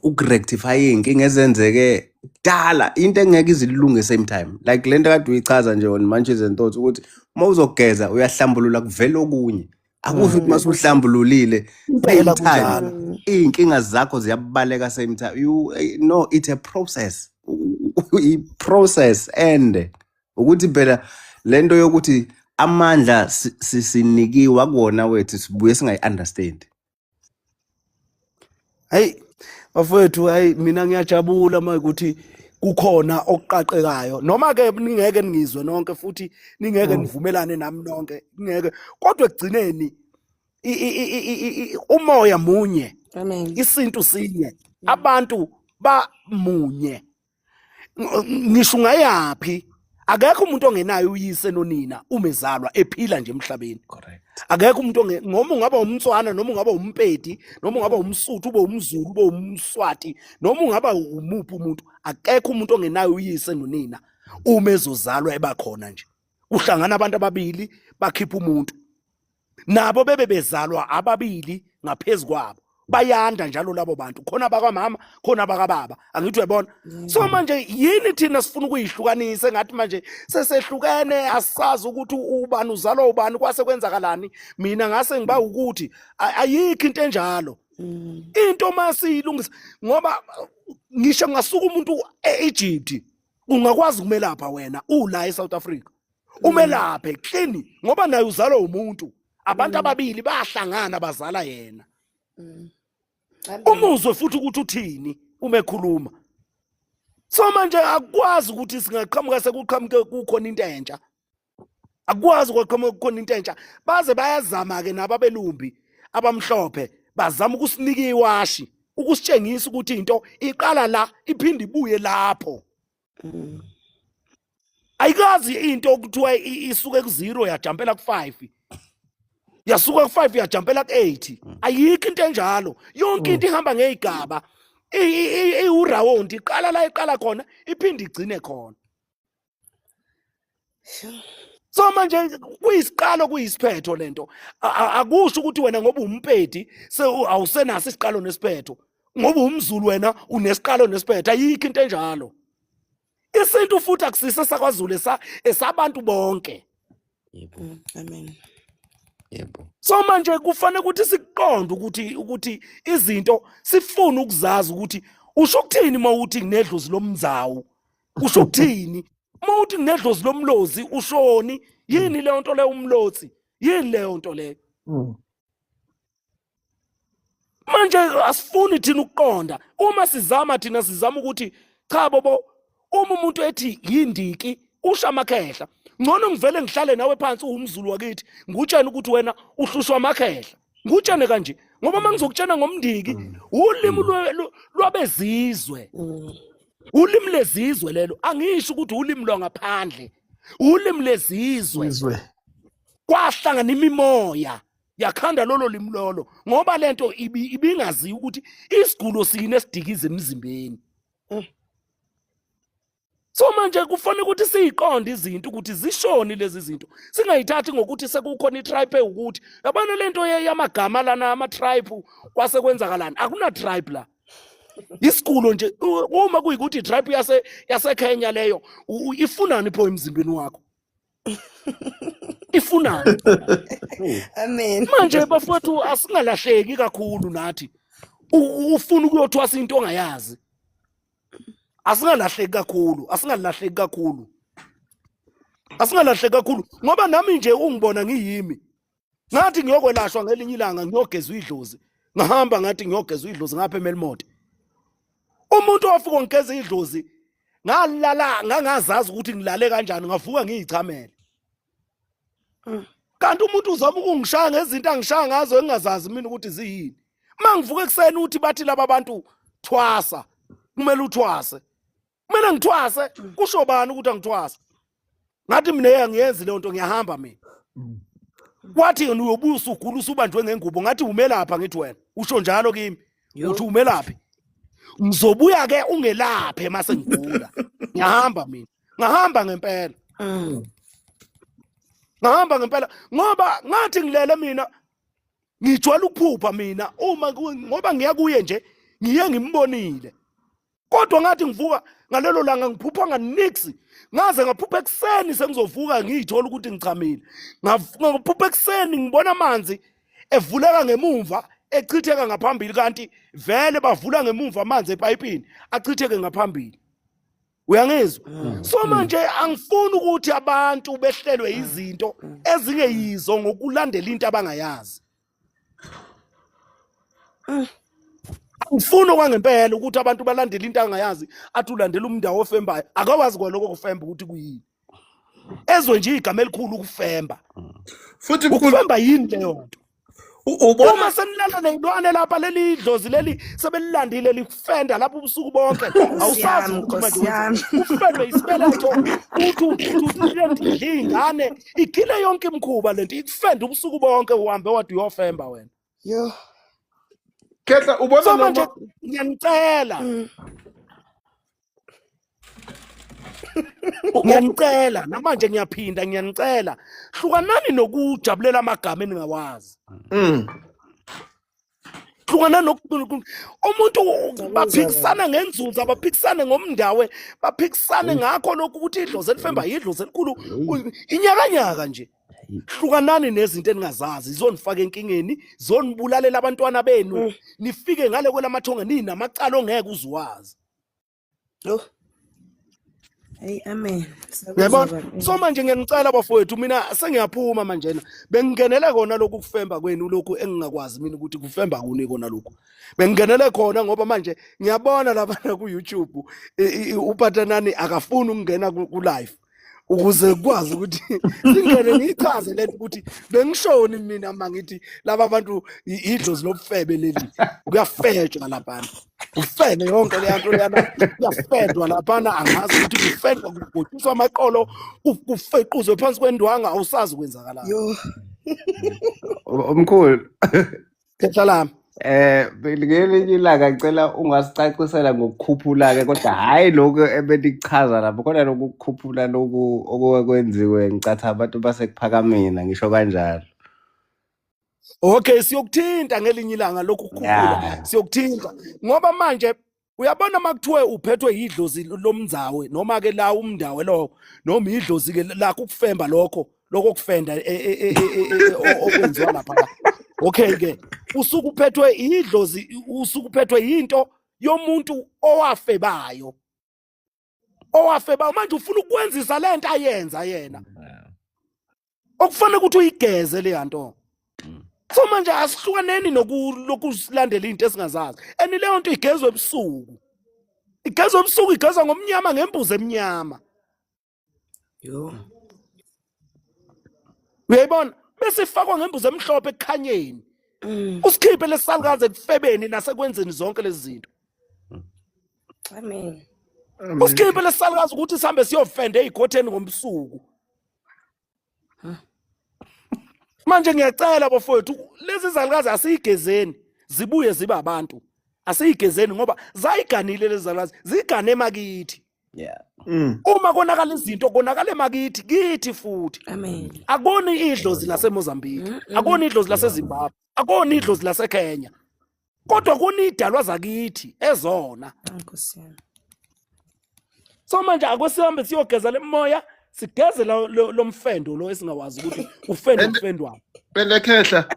ukurectify inkinga ezenzeke kudala, into engeke izilunge same time. Like lento kade uyichaza nje on Munchies and Thoughts ukuthi uma uzogeza uyahlambulula kuvela okunye. Akusho ukuthi masuhlambululile same time inkinga zakho ziyabaleka same time. You know it's a process. I-process ende ukuthi phela lento yokuthi amandla sinikiwa kuwona wethu sibuye singayi-understand. Hayi bafowethu, hayi mina ngiyajabula manje ukuthi kukhona okuqaqekayo, noma ke ningeke ningizwe nonke futhi ningeke nivumelane nami nonke, ningeke, kodwa ekugcineni umoya munye, Amen. isintu sinye, abantu bamunye. Ngisho ungayaphi, akekho umuntu ongenayo uyise nonina umezalwa ephila nje emhlabeni. Correct. Akekho umuntu noma ungaba umNtswana noma ungaba uMpedi noma ungaba umSuthu ube umZulu ube umSwati noma ungaba umuphi umuntu, akekho umuntu ongenayo uyise nonina umezozalwa ebakhona nje. Uhlangana abantu ababili bakhipha umuntu, nabo bezalwa ababili ngaphezulu kwabo, bayanda njalo labo bantu, khona bakamama khona bakababa. Angithi uyabona? So manje yini thina sifuna ukuyihlukanisa engathi manje sesehlukene, asisazi ukuthi ubani uzalwa ubani, kwase kwenzakalani. Mina ngase ngiba ukuthi ayikho into enjalo. Into masiyilungisa ngoba ngisho ngasuka umuntu eEgypt ungakwazi kumelapha wena ula eSouth Africa, umelaphe clean ngoba naye uzalwa umuntu, abantu ababili bahlangana bazala yena. Umuzwe futhi ukuthi uthini uma ekhuluma. So manje akwazi ukuthi singaqhamuka sekuqhamuke kukhona into entsha, akwazi ukuqhamuka kukhona into entsha, baze bayazama ke nababelumbi abamhlophe bazama ukusinika iwashi ukusitshengisa ukuthi into iqala la iphinde ibuye lapho. Ayikazi into okuthiwa isuke ku0 yajumpela ku5 yasuka ku5 yajumpela ku8 ayikho into enjalo yonke into ihamba ngezigaba iurawundi iqala la iqala khona iphinde igcine khona. So manje kuyisiqalo kuyisiphetho lento akusho ukuthi wena ngoba umpedi awusenaso isiqalo nesiphetho ngoba umZulu wena unesiqalo nesiphetho ayikho into enjalo. Isintu futhi akusise sakwaZulu esabantu bonke. Amen. Yebo. So manje kufanele ukuthi sikuqonde ukuthi izinto sifuna ukuzazi ukuthi usho ukuthini mawuthi nginedlozi lomzawu usho ukuthini mawuthi nginedlozi lomlozi ushoni yini leyo nto leyo umlotsi yini leyo nto leyo. Manje asifuni thina ukuqonda uma sizama ukuthi cha bobo uma umuntu ethi yindiki usha amakhehla ngcono ngivele ngihlale nawe phansi uMzulu wakithi ngutshena ukuthi wena uhlushwa amakhehla ngutshene kanje ngoba mangizokutshena ngomndiki ulimi lwabezizwe ulimi lezizwe lelo angisho ukuthi ulimi lwangaphandle ulimi lezizwe kwahlangana imimoya yakhanda lolo limi lolo ngoba lento ibingazi ukuthi isigulo sine sidikiza emzimbeni. So manje kufanele ukuthi siyiqonde izinto ukuthi zishoni lezi zinto singayithathi ngokuthi sekukhona itribe ukuthi yabona lento yamagama lana ama tribe kwase kwenzakalani akuna tribe la isigulo nje uma kuyikuthi itribe yase Kenya leyo ifunani pho emzimbeni wakho ifunani. Amen. Manje bafowethu asingalahleki kakhulu nathi ufuna ukuyothwasa into ongayazi asingalahleki kakhulu ngoba nami nje ungibona ngiyimi ngathi ngiyokwelashwa ngelinye ilanga ngiyogezwa idlozi ngahamba ngathi ngiyogezwa idlozi ngapha eMelmote umuntu ofika ngigeza idlozi ngalala ngangazazi ukuthi ngilale kanjani ngavuka ngiyichamele kanti umuntu uzama ukungishaya ngezinto angishaya ngazo engingazazi mina ukuthi ziyini mangivuka ekseni uthi bathi laba bantu thwasa kumele uthwase mina ngithwase kusho bani ukuthi angithwase ngathi mina ngiyenzi leyo nto ngiyahamba mina kwathi uyobusa ugula usubanjwe ngengubo ngathi umelapha ngithi wena usho njalo kimi uthi umelaphi ngizobuya ke ungelaphe mase ngigula ngiyahamba mina ngahamba ngempela ngoba ngathi ngilele mina ngijwala ukuphupha mina uma ngoba ngiya kuye nje ngiye ngimbonile kodwa ngathi ngivuka ngalelo langa ngiphupha nganiksi ngaze ngaphupha ekseni sengizovuka ngiyithola ukuthi ngichamile ngaphupha ekseni ngibona amanzi evuleka ngemuva echitheka ngaphambili kanti vele bavula ngemuva amanzi epayipini achitheke ngaphambili uyangizwa. So manje angifuni ukuthi abantu behlelwe izinto ezingeyizo ngokulandela into abangayazi. Ufuna kwangempela ukuthi abantu balandele into angayazi athi ulandela umndawo ofembayo akawazi kwaloko kufemba ukuthi kuyini ezwe nje igama elikhulu ukufemba futhi ukufemba yini leyo nto ubona uma senilala nezilwane lapha leli idlozi leli sebelilandile likufenda lapho ubusuku bonke awusazi Nkosi yami. ufendwe isibeletho uthi ingane igile yonke imkhuba lento ikufenda ubusuku bonke uhambe wathi uyofemba wena. Yo. Khetla ubona So manje noma ngiyanicela namanje ngiyaphinda ngiyanicela hlukanani nokujabulela amagama eningawazi hlukana umuntu baphikisana ngenzunza baphikisane ngomndawe baphikisane ngakho lokhu ukuthi idlozi elifemba yidlozi elikhulu inyakanyaka nje hlukanani nezinto eningazazi izonifaka enkingeni zonibulalela abantwana benu nifike ngale kwelamathonga ninamacala ongeke uzwazi. Oh. Hey, amen. Yabona so manje ngiyanicela bafowethu mina sengiyaphuma manje bengingenele kona lokhu kufemba kwenu lokhu engingakwazi mina ukuthi kufemba kuni kona lokhu bengingenele khona ngoba manje ngiyabona lapha ku YouTube uPatanani akafuni ukungena ku live ukuze kwazi ukuthi singene ngichaze lento ukuthi bengishoni mina mangithi laba bantu idlozi lobufebe leli kuyafetshwa lapha ufene yonke le nto leyana kuyafedwa lapha angazi ukuthi kufedwa kugoqiswa amaqolo kufequzwe phansi kwendwanga awusazi kwenzakala Yo. Umkhulu. Khetha lami Ngelinye ilanga ngicela ungasicacisela ngokukhuphula-ke kodwa hhayi lokhu ebenichaza lapho kodwa lokukhuphula lokhu okwekwenziwe ngicatha abantu basekuphakamina ngisho kanjalo. okay siyokuthinta ngelinye ilanga lokhu kukhuphula siyokuthinta ngoba manje uyabona makuthiwe uphethwe yidlozi lomndzawe noma ke la umndawe lo noma idlozi ke la kufemba lokho kufenda okwenziwa lapha okay ke usuku uphethwe idlozi usuku uphethwe into yomuntu owafebayo manje ufuna ukwenzisa lento ayenza yena okufanele ukuthi uyigeze le nto so manje asihlukaneni nokulandela into esingazazi leyo nto igezwe ebusuku igezwa ngomnyama ngembuzi emnyama Yo. uyayibona bese ifakwa ngembuzi emhlophe ekukhanyeni usikhiphe lesalukazi ekufebeni nasekwenzeni zonke lezi zinto Amen. usikhiphe lesalukazi ukuthi sihambe siyofenda ezigotheni ngomsuku manje ngiyacela bafowethu lezi zalukazi asiyigezeni zibuye zibe abantu asiyigezeni ngoba zayiganile lezi zalukazi zigane emakithi uma konakala izinto konakala emakithi kithi futhi Amen. akoni idlozi laseMozambique akoni idlozi laseZimbabwe akoni idlozi laseKenya kodwa kunidalwa zakithi ezona Nkosi yami. so manje akwesihambe siyogeza lemoya sigeze lomfendo lo esingawazi ukuthi ufendwa Belekhehla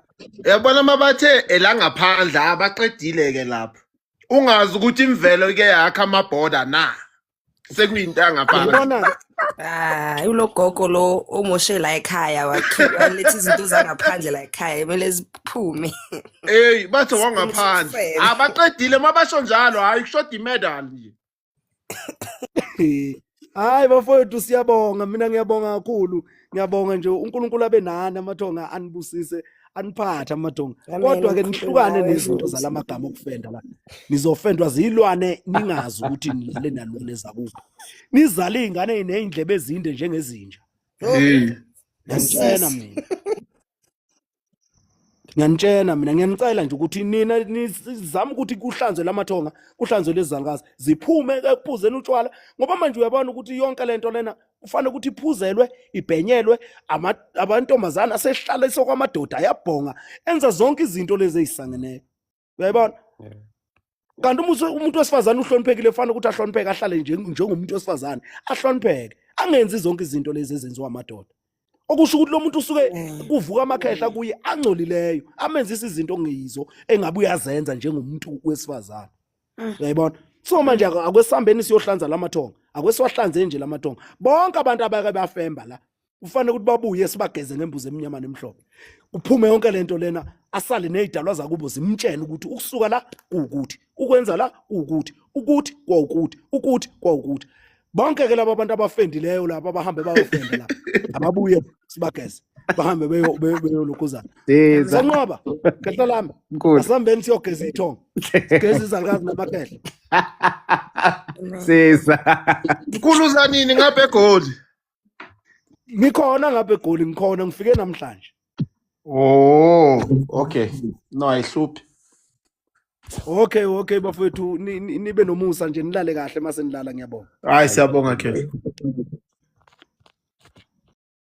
yabona mabathe elangaphandle abaqedile ke lapho ungazi ukuthi imvelo ike yakha amabhoda na sekuyinto ngaphandle ubona Ulogogo lo omoshe la ekhaya wakhipha lethi izinto zangaphandle la ekhaya kumele ziphume. Bathe wangaphandle abaqedile mabasho njalo hayi kushoda imedal nje hayi bafowethu siyabonga mina ngiyabonga kakhulu ngiyabonga nje uNkulunkulu abe nani amathonga anibusise aniphathe amathonga kodwa ke nihlukane nezinto zalamagama okufenda la nizofendwa zilwane ningazi ukuthi nidle nalokho lezakuphi nizala izingane nezindlebe ezinde njengezinja ngiyantshena mina ngiyanicela nje ukuthi nina nizama ukuthi kuhlanzwe lamathonga kuhlanzwe lezi zalukazi ziphume ekuphuzeni utshwala ngoba manje uyabona ukuthi yonke lento lena kufanele ukuthi iphuzelwe ibhenyelwe abantomazana asehlala isokwamadoda ayabhonga enza zonke izinto lezi ezisangeneyo uyayibona kanti umuntu wesifazane uhloniphekile kufanele ukuthi ahlonipheke ahlale njengomuntu wesifazane ahlonipheke angenzi zonke izinto lezi ezenziwa amadoda okusho ukuthi lo muntu usuke kuvuka amakhehla kuye angcolileyo amenzisa izinto ongeyizo engabe uyazenza njengomuntu wesifazane uyayibona so manje akwesambeni siyohlanza lamathonga akwesiwahlanze nje lamathonga bonke abantu abake bafemba la kufanele ukuthi babuye sibageze ngembuzi emnyama nemhlophe kuphume yonke lento lena asale nezidalwa zakubo zimtshela ukuthi ukusuka la ukuthi ukwenza la ukuthi kwaukuthi bonke ke laba abantu abafendileyo lapha abahambe bayofenda la ababuye sibageze bahambe beyolokhuzana sanqoba khetha lami asambeni siyogeza ithonga sigeza izalukazi namakhehla Sisa. Nkuluza nini ngapha eGoli ngikhona ngapha eGoli ngikhona ngifike namhlanje okay no ayihluphi okay bafowethu nibe nomusa nje nilale kahle mase nilala ngiyabonga hayi siyabonga Khehla